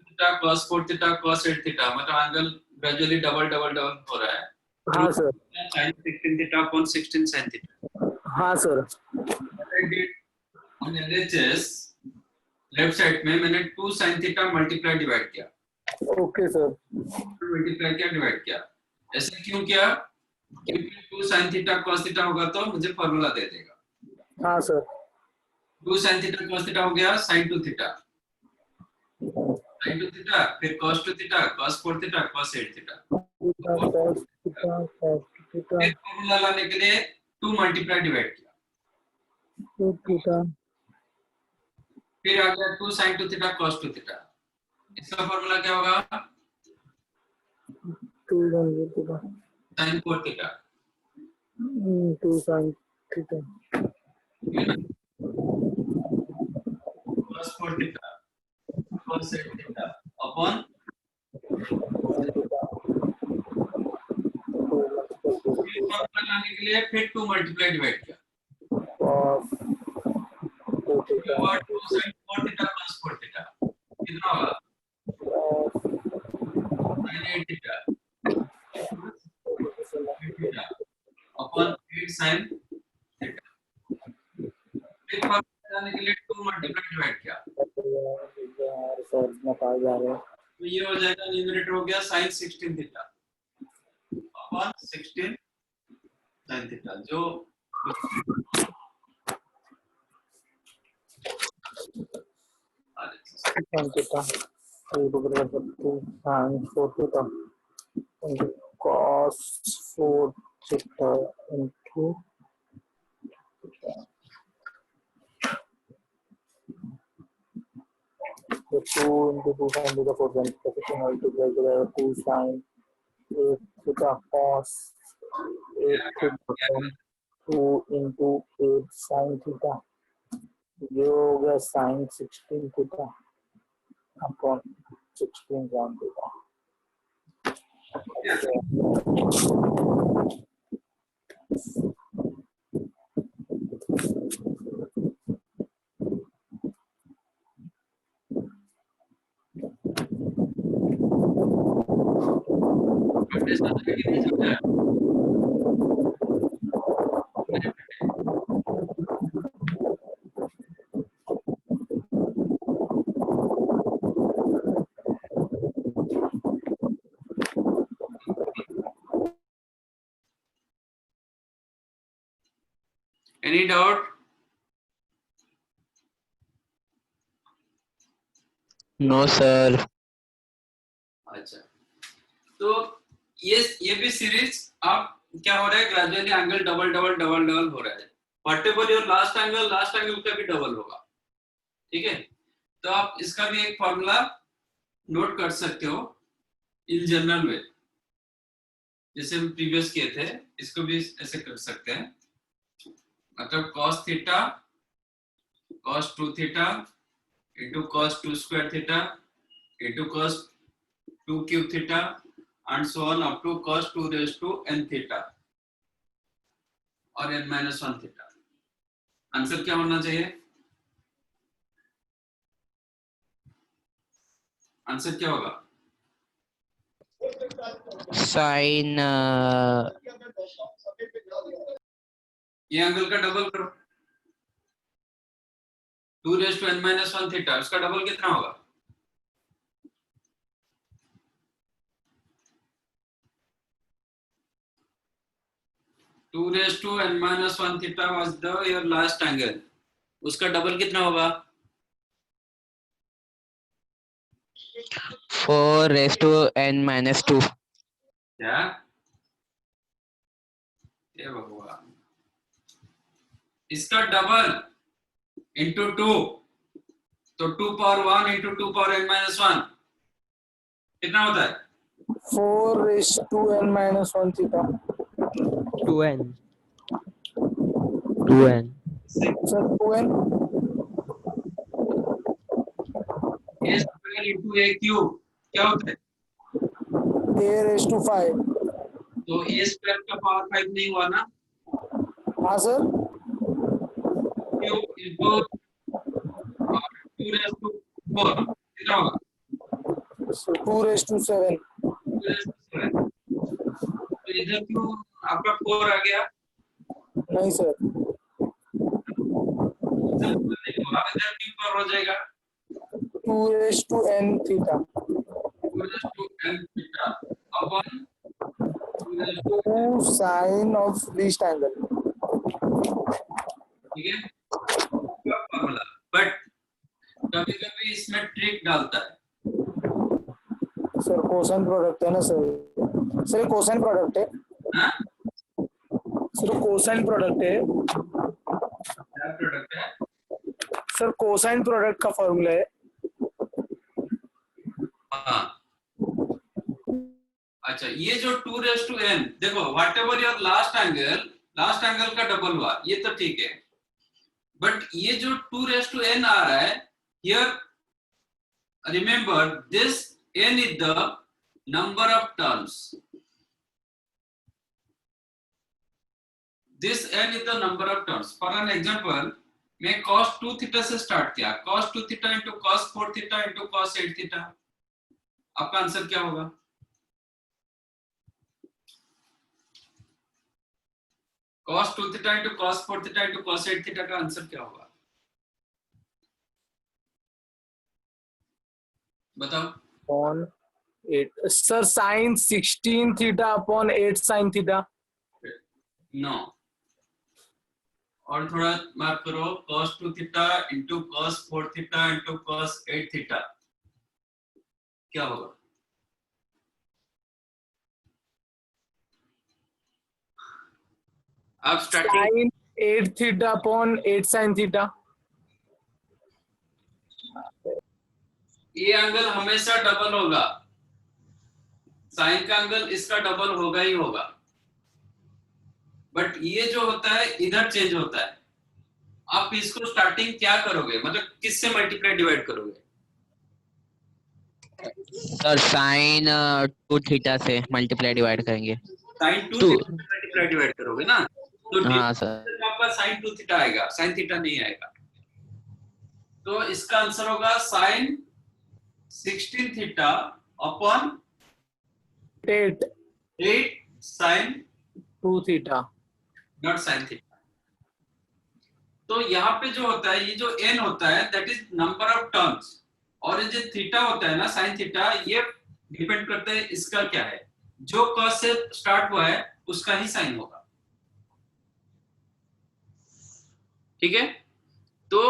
Theta cos 4 theta cos 8 theta मतलब angle gradually double double double हो रहा है। हाँ sir. sin 16 theta upon 16 sin theta. हाँ sir. on LHS left side में मैंने 2 sin थीटा मल्टीप्लाई डिवाइड किया, ओके सर। मल्टीप्लाई किया डिवाइड किया। ऐसे क्यों किया? क्योंकि 2 sin थीटा cos थीटा होगा तो मुझे फॉर्मूला दे देगा। हाँ sir. 2 sin theta cos theta हो गया sin 2 थीटा, sin 2 थीटा, फिर cos 2 theta, cos 4 theta, cos 8 theta. फिर फॉर्मूला लाने के लिए 2 मल्टीप्लाई डिवाइड किया, फिर आ गया 2 sin 2 थीटा cos 2 थीटा। इसका फॉर्मूला क्या होगा? sin 4 theta. cos 4 theta cos 8 theta upon formula लाने के लिए फिर 2 मल्टीप्लाई डिवाइड किया, 2 sin 4 थीटा cos 4 थीटा कितना होगा? sin 8 theta upon 8 sin theta. फिर फॉर्मूला लाने के लिए 2 मल्टीप्लाई डिवाइड किया, तो ये हो जाएगा, न्यूमरेटर हो गया sin 16 theta upon 16 sin theta, जो cos 4 theta into the 2 into 2 sin theta 4 then multiply together 2 sin 8 theta cos 8 theta 2 into 8 sin theta, ये हो गया sin 16 theta upon 16 sin theta। Any doubt? No sir. अच्छा, तो ये भी series आप क्या हो रहा है, gradually angle double double double double हो रहा है। व्हाटएवर योर लास्ट एंगल का भी डबल होगा, ठीक है? तो आप इसका भी एक फॉर्मूला नोट कर सकते हो इन जनरल वे, जैसे हम प्रीवियस किए थे, इसको भी ऐसे कर सकते हैं। मतलब cos theta cos 2 theta into cos 2 square theta into cos 2 cube theta and so on up to cos 2 raised to n theta और n minus 1 theta. आंसर क्या होना चाहिए? आंसर क्या होगा? साइन ये एंगल का डबल करो 2 raised to n minus 1 theta, उसका डबल कितना होगा? Two raised to n minus 1 theta was the your last angle. उसका डबल कितना होगा? 4 raised to n minus 2. क्या? ये भगवान, इसका डबल इंटू 2 तो 2 power 1 into 2 power n minus 1 कितना होता है? 4 raised to n minus 1 theta. 2n 2n Sir, 2n. a square into a cube क्या होता है? A raised to 5. तो a square का पावर 5 नहीं हुआ ना? हाँ sir. Cube into 2 raised to 4 कितना होगा? So 2 raised to 7. 2 raised to 7. तो इधर क्यों आपका 4 आ गया? नहीं sir. इधर नहीं हुआ, इधर क्यों 4 हो जाएगा? 2 raised to n theta. 2 raised to n theta upon 2 raised to 2 sine of least angle. ठीक है फॉर्मूला. बट कभी कभी इसमें ट्रिक डालता है. सर कोसाइन प्रोडक्ट है ना सर. सर कोसाइन प्रोडक्ट है. हाँ? सर कोसाइन प्रोडक्ट है. क्या प्रोडक्ट है? सर कोसाइन प्रोडक्ट का फॉर्मूला है. हाँ. अच्छा ये जो 2 raised to n देखो what ever your last angle का डबल हुआ ये तो ठीक है. बट ये जो 2 raised to n आ रहा है here remember this n is the number of terms. This n is the number of terms. For an example मैं cos 2 थीटा से स्टार्ट किया. cos 2 theta into cos 4 theta into cos 8 theta. आपका answer क्या होगा? cos 2 theta into cos 4 theta into cos 8 theta का answer क्या होगा? बताओ. Upon 8 sir sine 16 theta upon 8 sine theta. No. और थोड़ा मार्क करो cos 2 theta into cos 4 theta into cos 8 theta क्या होगा? आप starting sine 8 theta upon 8 sine theta. ये एंगल हमेशा डबल होगा. साइन का एंगल इसका डबल होगा ही होगा. बट ये जो होता है इधर चेंज होता है. आप इसको स्टार्टिंग क्या करोगे? मतलब किससे मल्टीप्लाई डिवाइड करोगे? सर साइन 2 थीटा से मल्टीप्लाई डिवाइड करेंगे. Sine 2 Two. थीटा से मल्टीप्लाई डिवाइड करोगे ना? तो हाँ सर. आपका साइन 2 थीटा आएगा, साइन थीटा नहीं आएगा. तो इसका आंसर होगा sine 16 theta upon 8 sine 2 theta. Not sine theta. तो यहाँ पे जो होता है ये जो n होता है that is number of terms. और ये जो थीटा होता है ना साइन थीटा ये डिपेंड करता है इसका क्या है. जो कॉस से स्टार्ट हुआ है उसका ही साइन होगा. ठीक है. तो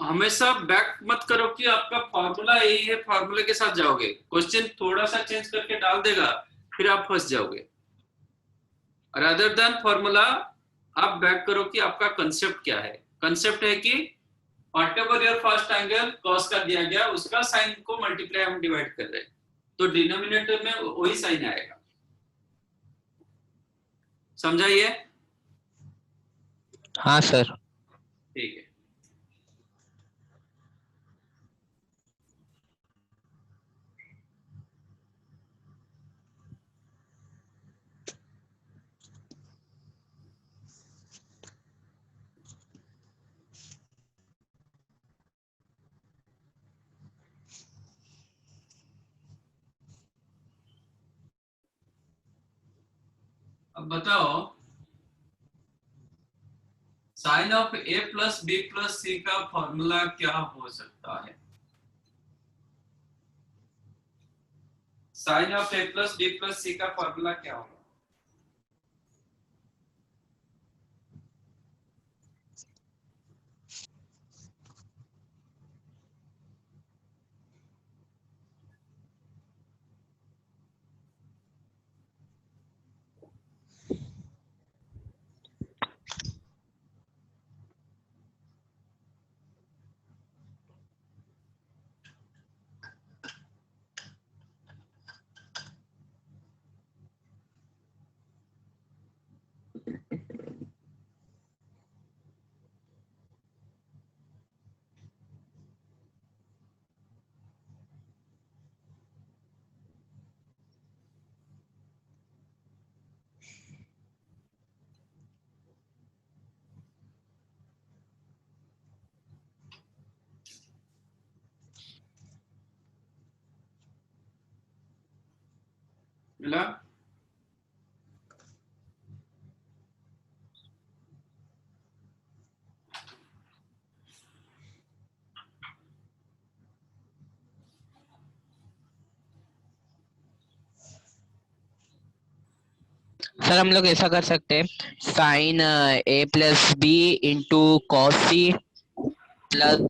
हमेशा बैक मत करो कि आपका फॉर्मूला यही है फॉर्मूले के साथ जाओगे. क्वेश्चन थोड़ा सा चेंज करके डाल देगा फिर आप फंस जाओगे. रादर देन फॉर्मूला आप बैक करो कि आपका कंसेप्ट क्या है. कंसेप्ट है कि whatever your first angle cos का दिया गया उसका साइन को मल्टीप्लाई हम डिवाइड कर रहे हैं तो डिनोमिनेटर में वही साइन आएगा. समझाइए. हाँ सर। ठीक है। अब बताओ sine of A plus B plus C का फॉर्मूला क्या हो सकता है? Sine of A plus B plus C का फॉर्मूला क्या होगा? मिला? सर हम लोग ऐसा कर सकते हैं, sine A plus B into cos C plus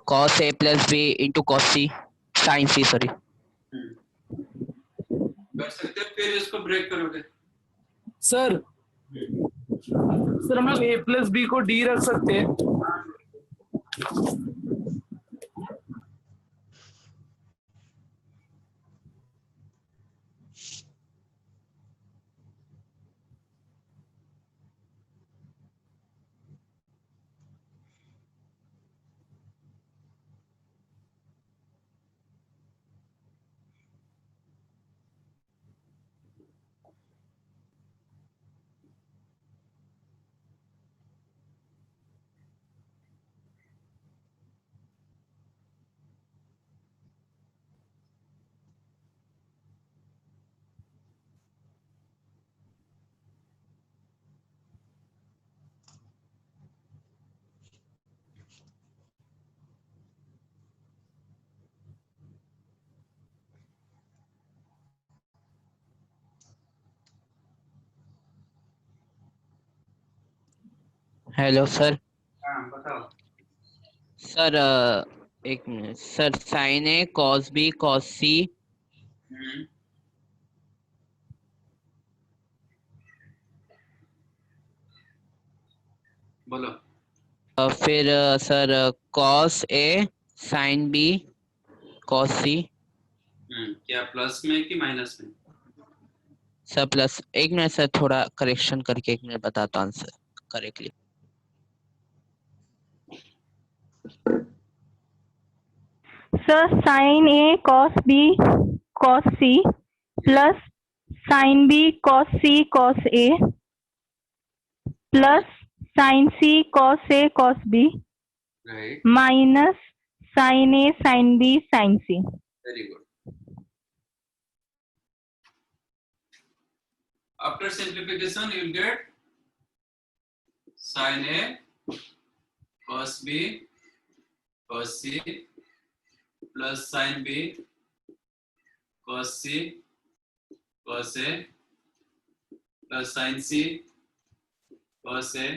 cos A plus B into cos C sine C, sorry. कर सकते हैं, फिर इसको ब्रेक करोगे? सर सर हम लोग ए प्लस बी को डी रख सकते हैं। Hello sir. हाँ बताओ। सर एक minute sir, sine A cos B cos C बोलो। फिर sir cos A sine B cos C. क्या प्लस में कि माइनस में? सर प्लस, एक मिनट सर, थोड़ा करेक्शन करके एक मिनट बताता हूँ answer correctly. Sir sine A cos B cos C plus sine B cos C cos A plus sine C cos A cos B right, minus sine A sine B sine C. Very good. After simplification, you'll get sin A cos B cos C plus sin B cos C cos A plus sin C cos A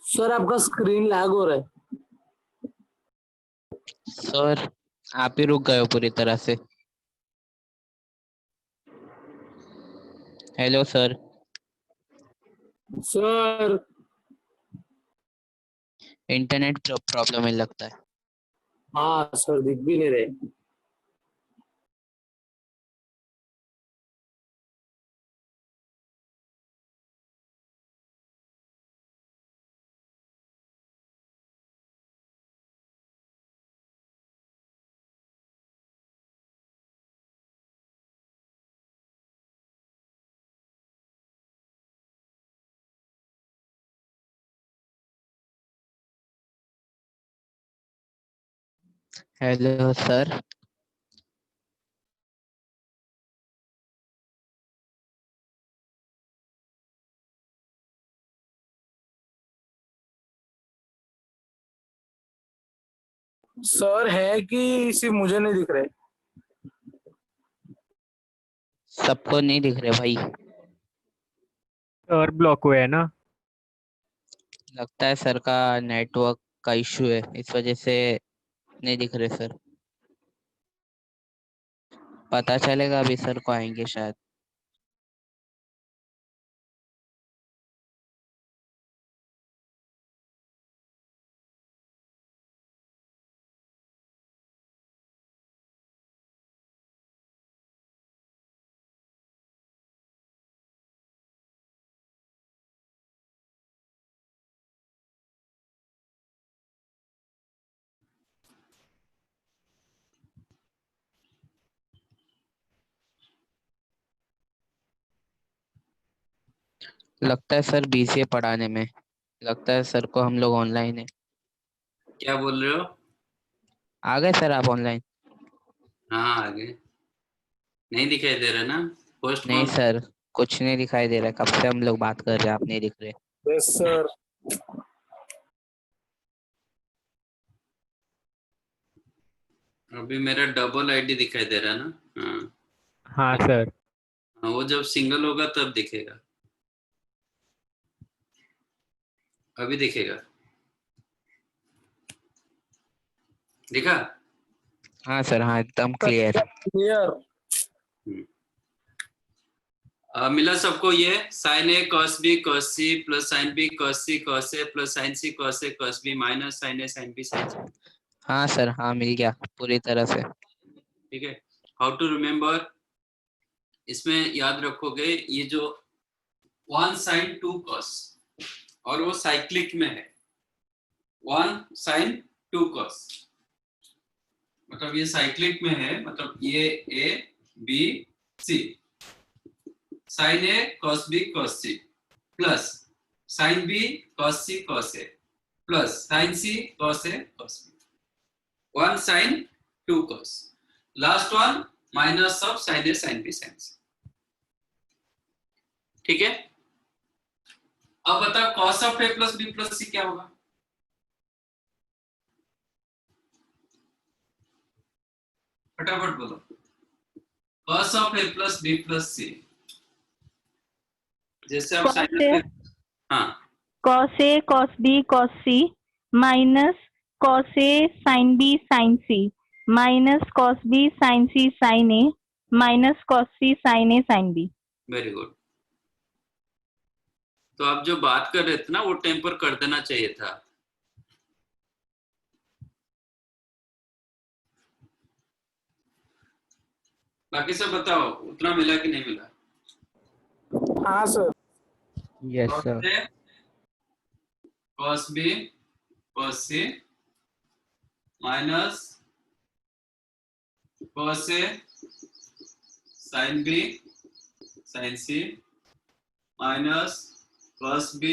sir आपका screen lag हो रहा है। Sir आप ही रुक गए हो पूरी तरह से। Hello sir. Sir internet problem है लगता है। हाँ सर, दिख भी नहीं रहे। Hello sir. सर है कि सिर्फ मुझे नहीं दिख रहे? सबको नहीं दिख रहे भाई। और ब्लॉक हुए है ना। लगता है सर का नेटवर्क का इशू है, इस वजह से नहीं दिख रहे सर। पता चलेगा अभी सर को, आएंगे शायद। लगता है सर बिजी है पढ़ाने में। लगता है सर को हम लोग ऑनलाइन है। क्या बोल रहे हो? आ गए सर आप ऑनलाइन? हाँ आगे नहीं दिखाई दे रहा ना? पोस्ट नहीं कौन? सर, कुछ नहीं दिखाई दे रहा, कब से हम लोग बात कर रहे हैं, आप नहीं दिख रहे। Yes sir. अभी मेरा डबल आईडी दिखाई दे रहा है ना? हाँ हाँ सर। हाँ, वो जब सिंगल होगा तब दिखेगा। अभी दिखेगा। दिखा? हाँ सर, हाँ एकदम क्लियर। क्लियर। मिला सबको ये sine A cos B cos C plus sine B cos C cos A plus sine C cos A cos B minus sine A sine B sine C. हाँ सर, हाँ मिल गया पूरी तरह से। ठीक है। How to remember? इसमें याद रखोगे ये जो 1 sin 2 cos और वो साइक्लिक में है 1 sin 2 cos, मतलब ये साइक्लिक में है, मतलब ये A B C sin A cos B cos C plus sin B cos C cos A plus sin C cos A cos B 1 sin 2 cos, last one minus of sin A sin B sin C. ठीक है। अब बता cos of A plus B plus C क्या होगा? फटाफट बोलो। cos of A plus B plus C, जैसे आप साइन, हाँ cos A cos B cos C minus cos A sin B sin C minus cos B sin C sin A minus cos C sin A sin B। Very good. तो आप जो बात कर रहे थे ना वो टेम्पर कर देना चाहिए था। बाकी सब बताओ उतना मिला कि नहीं मिला? हाँ sir. Yes sir. cos b cos c minus cos a sin b sin c minus cos b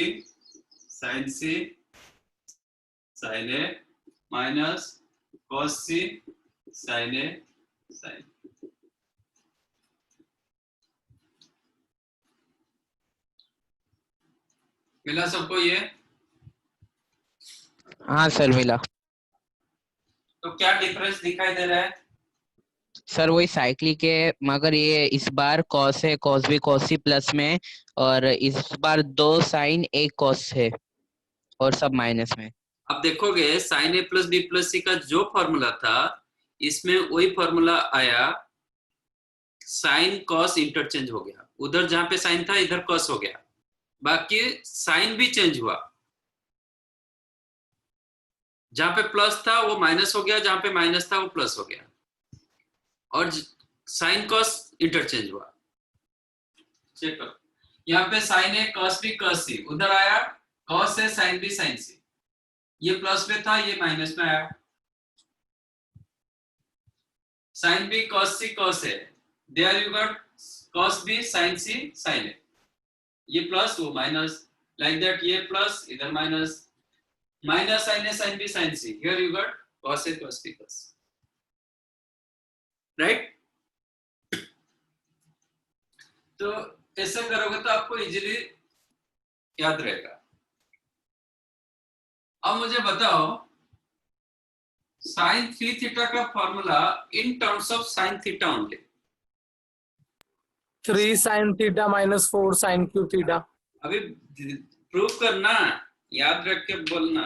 sin c sin a minus cos c sin a sin। मिला सबको ये? हाँ सर मिला। तो क्या डिफरेंस दिखाई दे रहा है? सर वही साइक्लिक है, मगर ये इस बार कॉस है, cos B cos C plus में, और इस बार 2 साइन 1 कॉस है और सब माइनस में। अब देखोगे sign A plus B plus C का जो फॉर्मूला था इसमें वही फॉर्मूला आया, साइन कॉस इंटरचेंज हो गया, उधर जहां पे साइन था इधर कॉस हो गया, बाकी साइन भी चेंज हुआ, जहां पे प्लस था वो माइनस हो गया, जहां पे माइनस था वो प्लस हो गया, और साइन कॉस इंटरचेंज हुआ। चेक करो, यहाँ पे साइन है कॉस बी कॉस सी, उधर आया कॉस है साइन बी साइन सी, ये प्लस में था ये माइनस में आया। Sine B cos C cos है, there you got cos B sine C sine है, ये प्लस वो माइनस, लाइक दैट, ये प्लस इधर माइनस, माइनस साइन है sine B sine C, here you got cos A cos B cos, right. तो ऐसे करोगे तो आपको इजीली याद रहेगा। अब मुझे बताओ साइन 3 थीटा का formula in terms of sine theta only. 3 sin theta minus 4 sin cube theta. अभी प्रूव करना, याद रख के बोलना,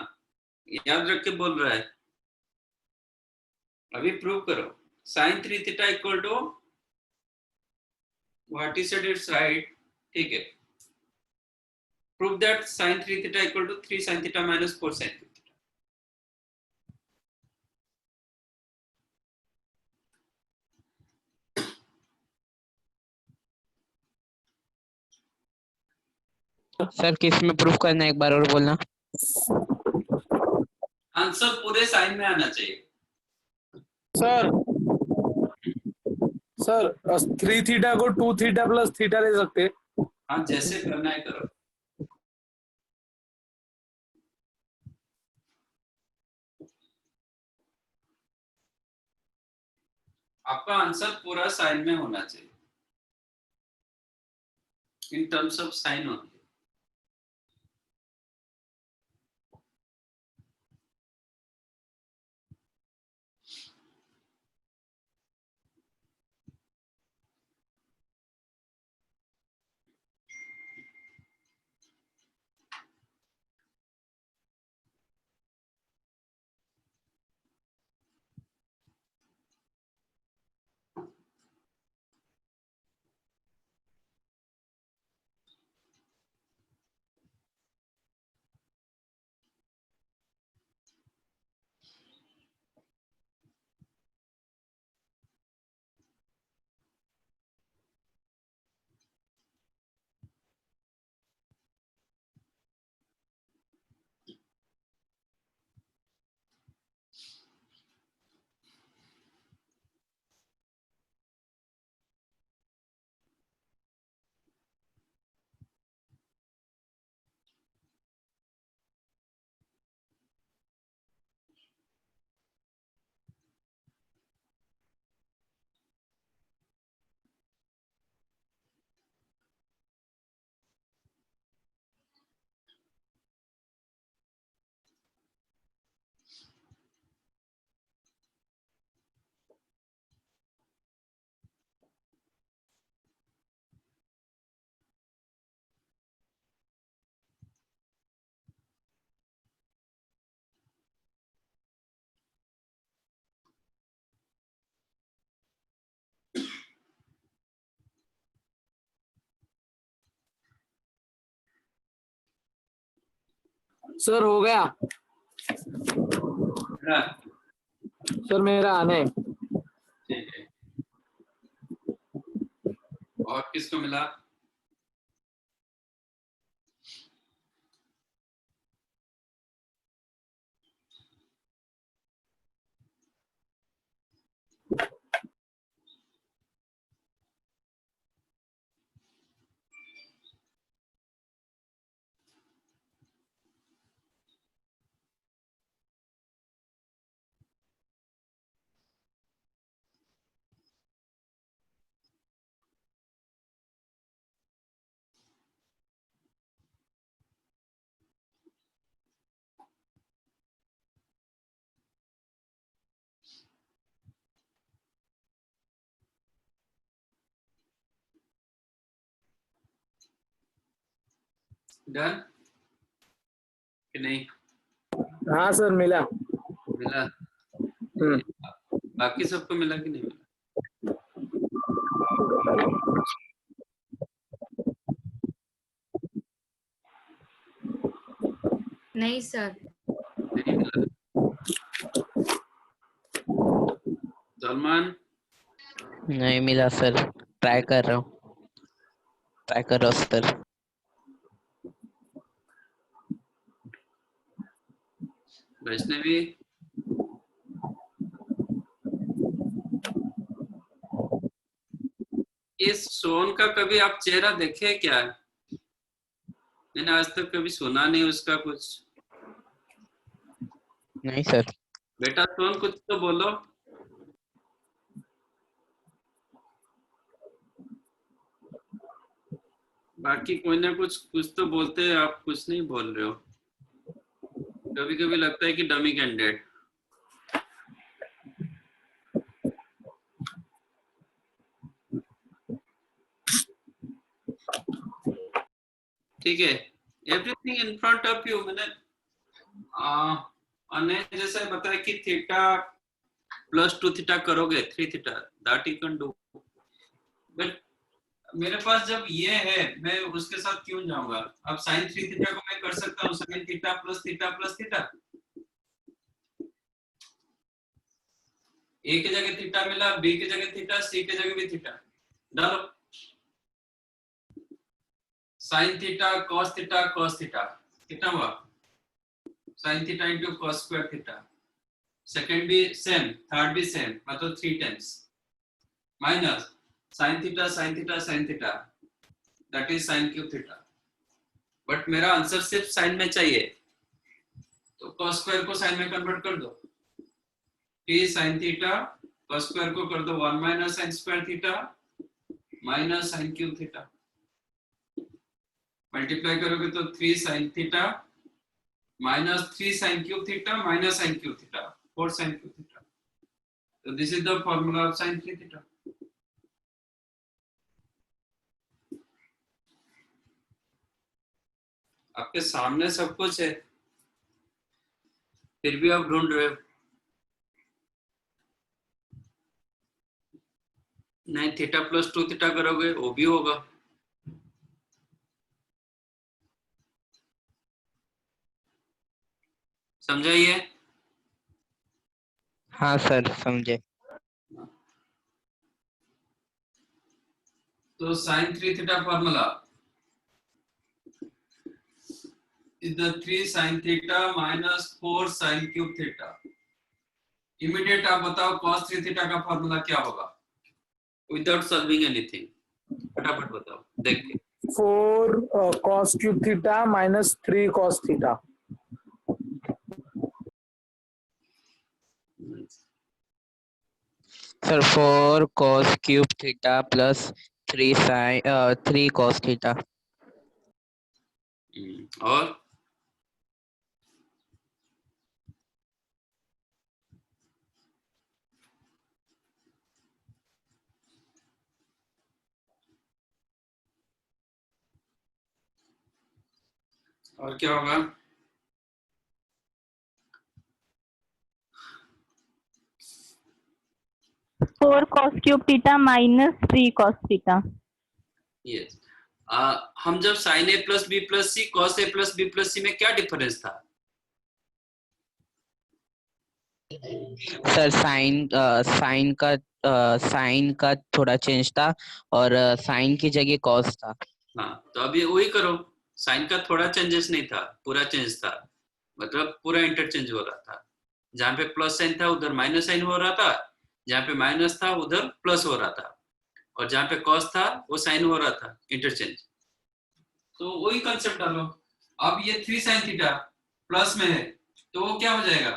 याद रख के बोल रहा है, अभी प्रूव करो। Sine 3 theta equal to what is its right, ठीक है। Prove that sine 3 theta equal to 3 sin theta minus 4 sin theta. Sir किस में प्रूफ करना है, एक बार और बोलना। आंसर पूरे साइन में आना चाहिए। सर सर 3 थीटा को 2 थीटा प्लस थीटा ले सकते हैं। हाँ, जैसे करना है करो। आपका आंसर पूरा साइन में होना चाहिए, इन terms of sine only. Sir हो गया, हाँ, सर मेरा आना है। ठीक है। और किसको मिला? डन कि नहीं? हाँ सर मिला। मिला। बाकी सबको मिला कि नहीं मिला? नहीं सर। नहीं मिला। सलमान नहीं मिला सर, ट्राई कर रहा हूँ सर। वैष्णवी इस सोन का कभी आप चेहरा देखे क्या? मैंने आज तक कभी सुना नहीं उसका कुछ। नहीं सर। बेटा सोन कुछ तो बोलो। बाकी कोई ना कुछ तो बोलते हैं, आप कुछ नहीं बोल रहे हो। कभी कभी लगता है कि डमी कैंडिडेट। ठीक है, everything in front of you. मैंने जैसे बताया कि थीटा प्लस 2 थीटा करोगे 3 theta, that you can do. But मेरे पास जब ये है, मैं उसके साथ क्यों जाऊंगा? अब साइन 3 थीटा को मैं कर सकता हूँ sine theta plus theta plus theta. A की जगह थीटा मिला, बी की जगह थीटा, सी की जगह भी थीटा डालो। Sine theta cos theta cos theta कितना हुआ? Sine theta into cos square theta. Second भी सेम, थर्ड भी सेम, मतलब 3 times minus sine theta sine theta sine theta, that is sine cube theta. But मेरा answer सिर्फ sine में चाहिए, तो कॉस स्क्वायर को साइन में कन्वर्ट कर दो। t sine theta cos square को कर दो 1 minus sine square theta minus sine cube theta. Multiply करोगे तो 3 sine theta minus 3 sine cube theta minus sine cube theta 4 sine cube theta. तो this is the formula of sine 3 theta. आपके सामने सब कुछ है, फिर भी आप ढूंढ रहे हो। नहीं, थीटा प्लस 2 थीटा करोगे वो भी होगा। समझाइए। हाँ सर समझे। तो sine 3 theta formula is the 3 sin theta minus 4 sin cube theta। Immediate आप बताओ cos 3 थीटा का फॉर्मूला क्या होगा विदाउट सॉल्विंग एनीथिंग। फटाफट बताओ देख के। 4 cos cube theta minus 3 cos theta। Sir 4 cos cube theta plus 3 cos theta. और क्या होगा? 4 cos cube theta minus 3 cos theta। Yes. हम जब sin a plus B plus C cos a plus B plus C में क्या difference था? Sir sign का थोड़ा चेंज था और साइन की जगह कॉस था। हाँ, तो अभी वही करो। साइन का थोड़ा चेंजेस नहीं था, पूरा चेंज था, मतलब पूरा इंटरचेंज हो रहा था। जहाँ पे प्लस साइन था उधर माइनस साइन हो रहा था, जहाँ पे माइनस था उधर प्लस हो रहा था, और जहाँ पे कॉस था वो साइन हो रहा था, इंटरचेंज। तो वही कंसेप्ट डालो। अब ये 3 साइन थीटा प्लस में है तो वो क्या हो जाएगा?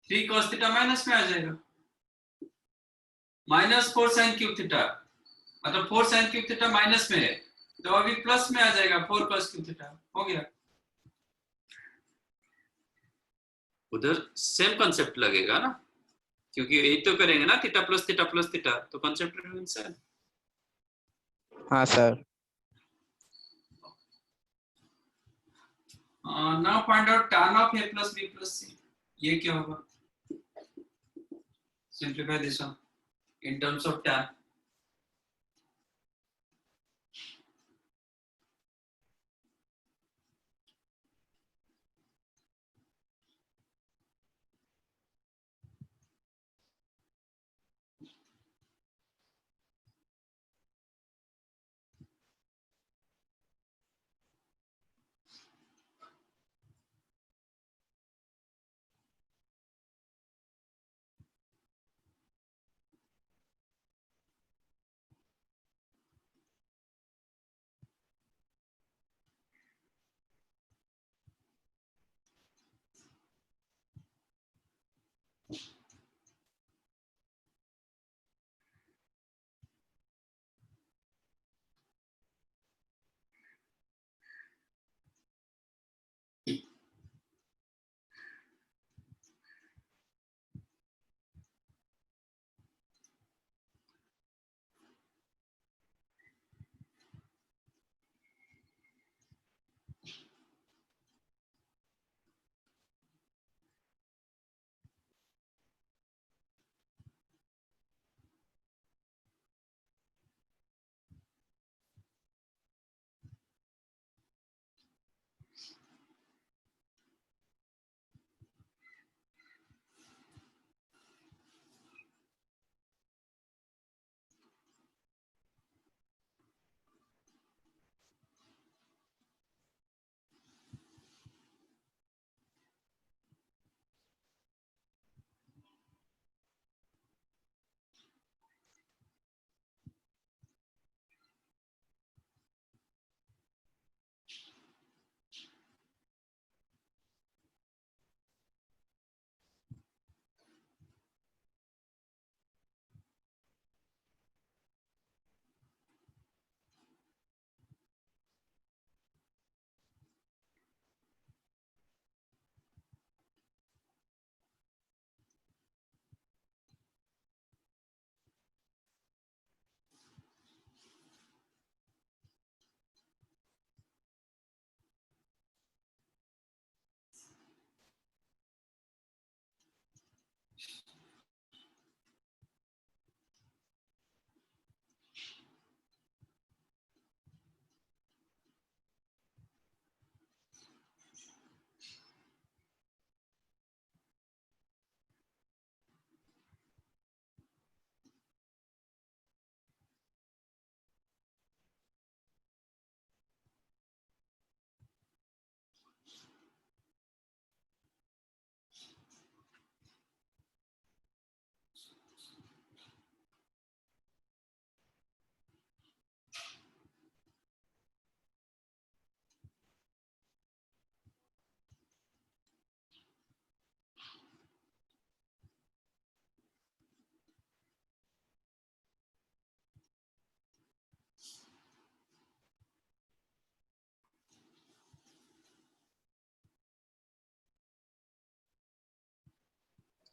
3 cos थीटा माइनस में आ जाएगा, माइनस 4 साइन क्यूब थीटा, मतलब 4 साइन क्यूब थीटा माइनस में है तो अभी प्लस में आ जाएगा 4 cos क्यूब थीटा। हो गया। उधर सेम कंसेप्ट लगेगा ना, क्योंकि यही तो करेंगे ना, थीटा प्लस थीटा, तो कंसेप्ट रिमेंस सेम। हाँ sir. Now find out tan of a plus b plus c। ये क्या होगा? Simplify this one in terms of tan।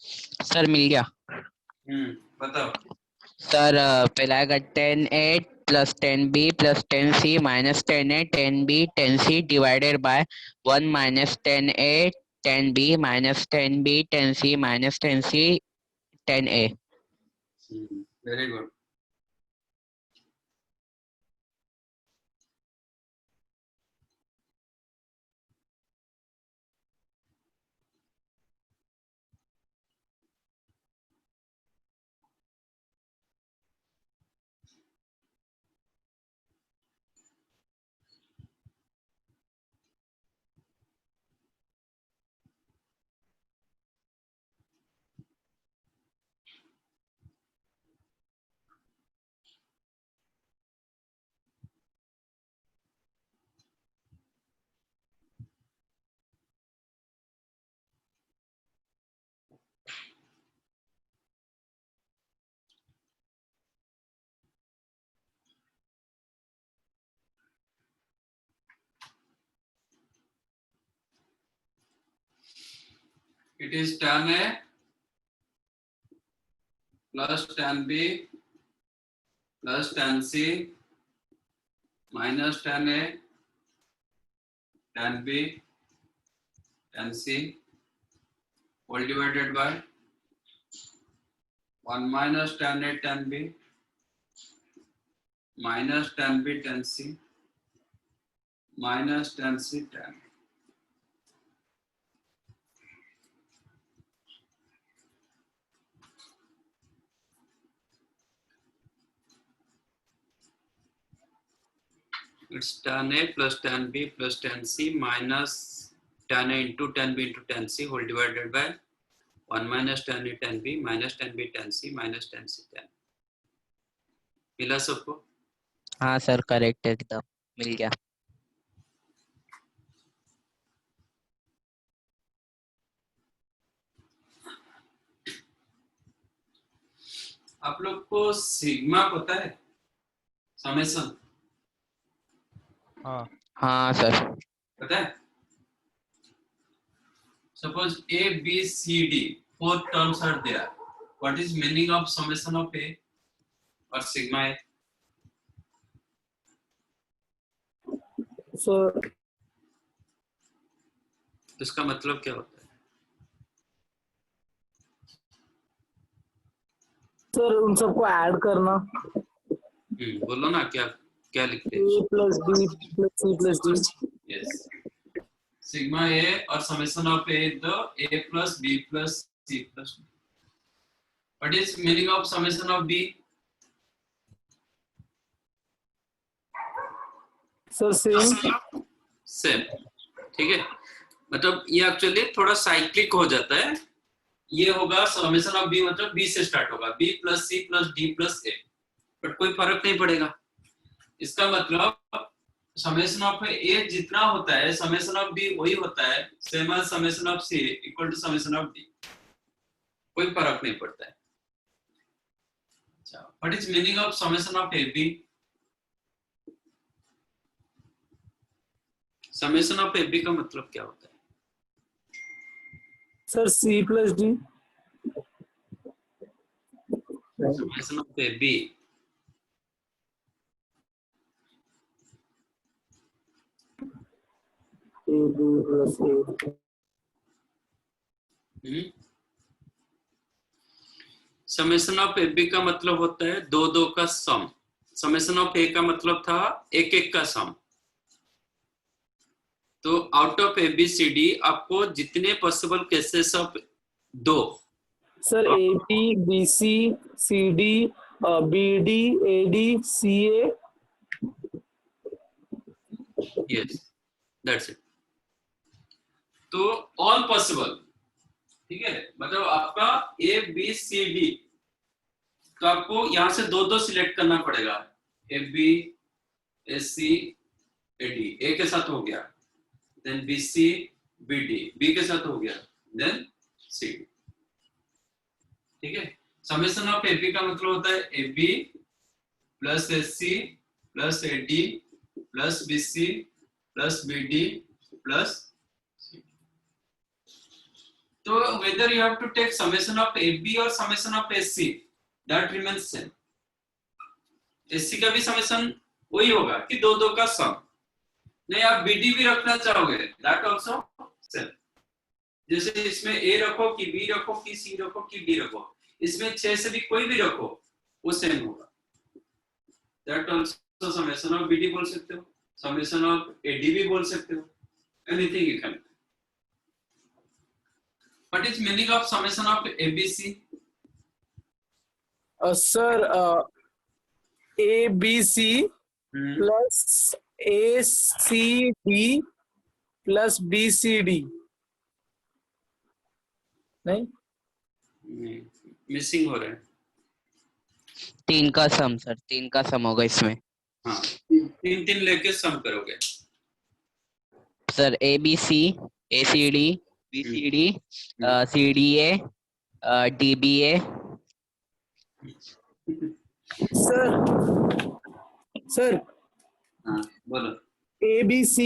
Sir मिल गया। बताओ। सर पहला आएगा 10A plus 10B plus 10C minus 10A 10B 10C divided by 1 minus 10A 10B minus 10B 10C minus 10C 10A। Very good. It is tan A plus tan B plus tan C minus tan A tan B tan C all divided by 1 minus tan A tan B minus tan B tan C minus tan C tan A. It's tan A plus tan B plus tan C minus tan A into tan B into tan C whole divided by 1 minus tan A tan B minus tan B tan C minus tan C tan A. मिला सबको? हाँ sir correct एकदम मिल गया। आप लोग को sigma पता है? समेशन हाँ सर। पता है? Suppose A, B, C, D, 4 terms are there. What is meaning of summation of A or sigma A? Sir इसका मतलब क्या होता है? सर उन सबको ऐड करना, बोलो ना क्या क्या लिखते हैं? A plus B plus C plus D। Yes. Sigma A or summation of A is the A plus B plus C plus D. What is meaning of summation of B? Sir same. Same. ठीक है, मतलब ये actually थोड़ा cyclic हो जाता है। ये होगा समेशन ऑफ बी, मतलब बी से स्टार्ट होगा, B plus C plus D plus A, but कोई फर्क नहीं पड़ेगा। इसका मतलब समेशन ऑफ ए जितना होता है समेशन ऑफ बी वही होता है, same as summation of C equal to summation of D, कोई फर्क नहीं पड़ता है। अच्छा, what is meaning of summation of A B? Summation of A B का मतलब क्या होता है? Sir C plus D। Summation of A B A B plus A। Summation of A B का मतलब होता है दो दो का सम। समेशन ऑफ ए का मतलब था एक एक का सम। तो out of A B C D आपको जितने पॉसिबल केसेस ऑफ दो, sir A B B C C D B D A D C A। Yes that's it. तो ऑल पॉसिबल, ठीक है, मतलब आपका ए बी सी डी, तो आपको यहां से दो दो सिलेक्ट करना पड़ेगा, A B A C A D, ए के साथ हो गया, then B C B D, B के साथ हो गया, देन सी डी। ठीक है, समेशन ऑफ ए बी का मतलब होता है A B plus A C plus A D plus B C plus B D plus C D. तो whether you have to take summation of AB or summation of SC, that remains same. SC का भी summation वही होगा कि दो दो का सम. नहीं आप BD भी रखना चाहोगे, that also same. जैसे इसमें A रखो कि B रखो कि C रखो कि D रखो, इसमें 6 से भी कोई भी रखो वो सेम होगा. That also summation of BD बोल सकते हो, summation of AD भी बोल सकते हो, anything you can. What is meaning of summation of ABC? Sir, ABC plus ACD plus BCD. नहीं? मिसिंग हो रहा है. 3 का सम सर, 3 का सम होगा इसमें. हाँ, तीन लेके सम करोगे. Sir ABC, ACD, BCD, CDA, DBA. Sir, हाँ, बोलो. ABC,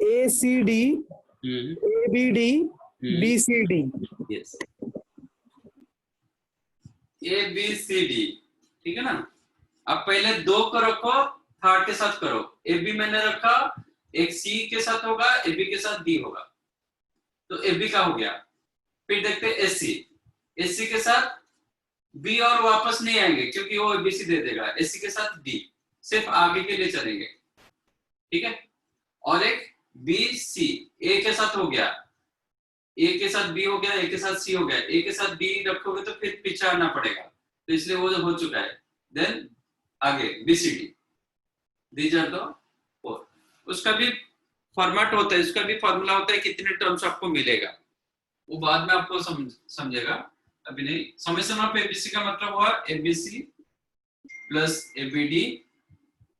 ACD, ABD, BCD. Yes. ABCD, ठीक है ना. अब पहले 2 को रखो, थर्ड के साथ करो. AB मैंने रखा, एक C के साथ होगा, AB के साथ D होगा, तो AB का हो गया. फिर देखते हैं SC के साथ B और वापस नहीं आएंगे क्योंकि वो ABC दे देगा. SC के साथ D सिर्फ आगे के लिए चलेंगे, ठीक है. और एक BC, A के साथ हो गया, A के साथ B हो गया, A के साथ C हो गया, A के साथ D रखोगे तो फिर पीछे आना पड़ेगा, तो इसलिए वो हो चुका है. देन आगे BCD, दीज आर द 4. उसका भी फॉर्मेट होता है, उसका भी फॉर्मूला होता है, कितने टर्म्स आपको मिलेगा वो बाद में आपको समझेगा, अभी नहीं. समेशन ऑफ ABC का मतलब हुआ ABC plus ABD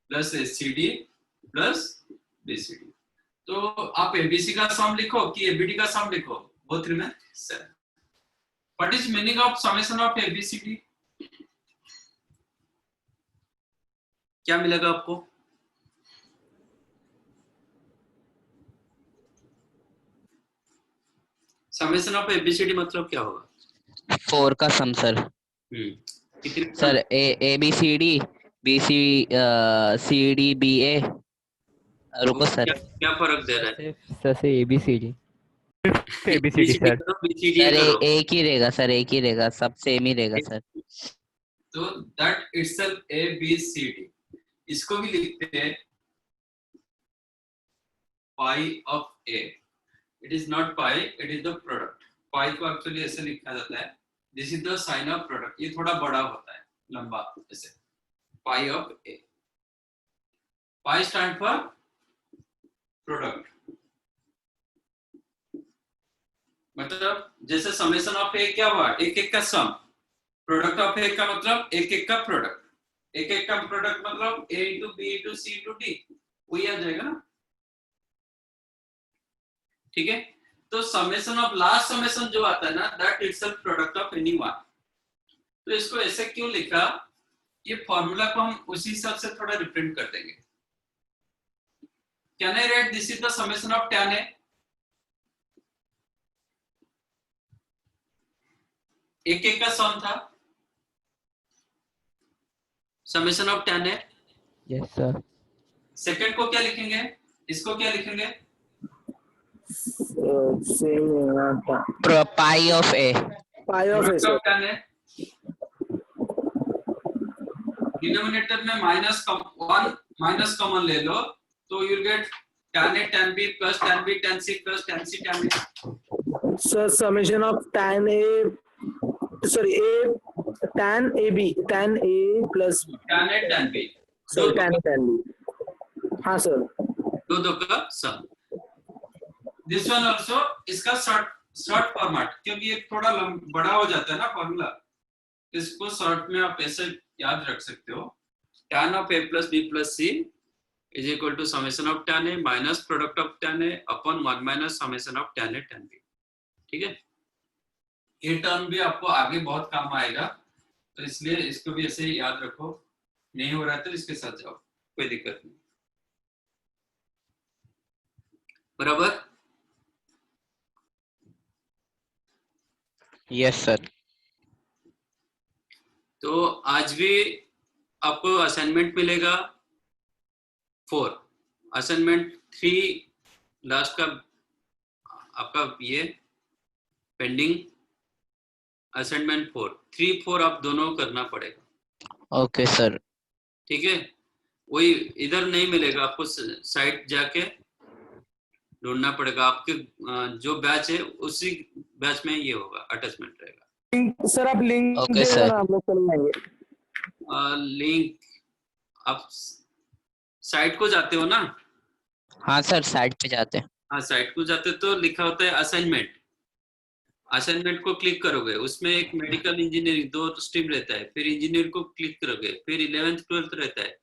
plus SCD plus BCD. तो आप ABC का सम लिखो कि ABD का सम लिखो, both remain same. What is meaning of summation of ABCD? क्या मिलेगा आपको? समेशन ऑफ ABCD मतलब क्या होगा? 4 का सम सर. कितने sir ABCD, BC, CD, BA. रुको सर. क्या फर्क दे रहा है? सर से ABCD. ABCD sir. सर एक ही रहेगा सर, एक ही रहेगा, सब सेम ही रहेगा सर. तो that itself ABCD, इसको भी लिखते हैं pi of A. It is not pi, it is the product. pi को एक्चुअली ऐसे लिखा जाता है, this is the sign of product. ये थोड़ा बड़ा होता है, लंबा ऐसे. pi of A. pi stand for product. मतलब जैसे समेशन ऑफ A क्या हुआ, एक एक का सम. प्रोडक्ट ऑफ A का मतलब एक एक का प्रोडक्ट. एक एक का प्रोडक्ट मतलब A into B into C into D, वही आ जाएगा ना, ठीक है. तो समेशन ऑफ लास्ट समेशन जो आता है ना, that itself product of any one. तो इसको ऐसे क्यों लिखा, ये फॉर्मूला को हम उसी हिसाब से थोड़ा रिप्रेजेंट कर देंगे. Can I right this is the summation of tan A? एक एक का सम था, summation of tan A. Yes sir. Second को क्या लिखेंगे, इसको क्या लिखेंगे? Pi of A. Pi of A, sir. Denominator में माइनस कॉमन ले लो, तो you get tan A tan B plus tan B tan C plus tan C tan A. Sir, summation of tan A, sorry, tan AB, tan A plus tan A tan B. sir, tan B. हाँ sir. दो का सम. This one also, इसका short format, क्योंकि ये थोड़ा बड़ा हो जाता है ना फॉर्मूला, इसको शॉर्ट में आप ऐसे याद रख सकते हो. tan of A plus B plus C is equal to summation of tan A minus product of tan A upon 1 minus summation of tan A tan B. ठीक है. ये टर्म भी आपको आगे बहुत काम आएगा, तो इसलिए इसको भी ऐसे ही याद रखो. नहीं हो रहा तो इसके साथ जाओ, कोई दिक्कत नहीं. बराबर. Yes sir. तो आज भी आपको असाइनमेंट मिलेगा 4, असाइनमेंट 3 लास्ट का आपका ये पेंडिंग, असाइनमेंट 3-4 आप दोनों करना पड़ेगा। Okay sir. ठीक है, वही इधर नहीं मिलेगा आपको, साइट जाके ढूंढना पड़ेगा। आपके जो बैच है उसी बैच में ये होगा, अटैचमेंट रहेगा। सर आप लिंक ओके दे देना, सर। हम लोग चले जाएंगे। लिंक आप साइट को जाते हो ना? हाँ सर, साइट पे जाते हैं। हाँ, साइट को जाते तो लिखा होता है असाइनमेंट। असाइनमेंट को क्लिक करोगे, उसमें एक मेडिकल इंजीनियरिंग 2 स्ट्रीम रहता है, फिर इंजीनियर को क्लिक करोगे, फिर 11th 12th रहता है,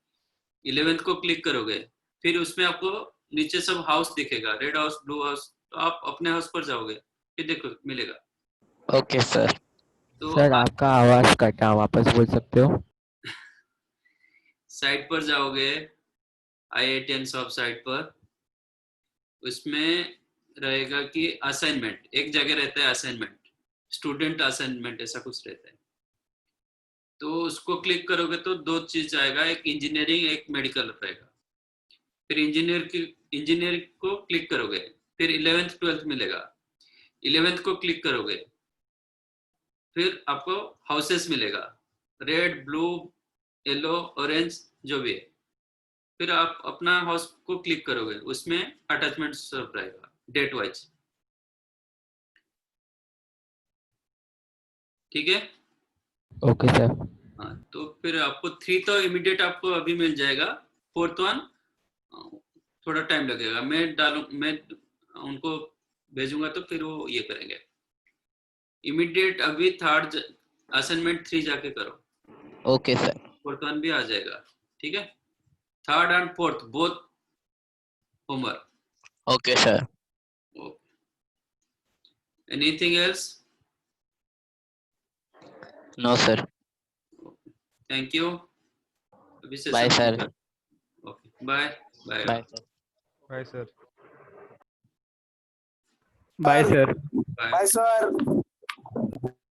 11th को क्लिक करोगे, फिर उसमें आपको नीचे सब हाउस दिखेगा, रेड हाउस, ब्लू हाउस, तो आप अपने हाउस पर जाओगे, फिर देखो मिलेगा। Okay sir. तो सर आपका आवाज कटा, वापस बोल सकते हो? साइट पर जाओगे, IITian सॉफ्ट साइट पर, उसमें रहेगा कि असाइनमेंट, एक जगह रहता है असाइनमेंट, स्टूडेंट असाइनमेंट ऐसा कुछ रहता है। तो उसको क्लिक करोगे तो 2 चीज आएगा, एक इंजीनियरिंग, एक मेडिकल रहेगा। फिर इंजीनियर को क्लिक करोगे, फिर 11th 12th मिलेगा, 11th को क्लिक करोगे, फिर आपको हाउसेस मिलेगा, रेड, ब्लू, येलो, ऑरेंज, जो भी है। फिर आप अपना हाउस को क्लिक करोगे, उसमें अटैचमेंट सब रहेगा डेट वाइज। ठीक है? Okay sir. हाँ, तो फिर आपको 3 तो इमीडिएट आपको अभी मिल जाएगा, 4th वन थोड़ा टाइम लगेगा। मैं उनको भेजूंगा तो फिर वो ये करेंगे। इमीडिएट अभी 3rd असाइनमेंट 3 जाके करो, ओके सर। 4th वन भी आ जाएगा। ठीक है, 3rd and 4th both homework. Okay sir. Anything else? No sir. Thank you. अभी से bye sir. Okay, bye bye. Bye sir. Bye sir. Bye sir.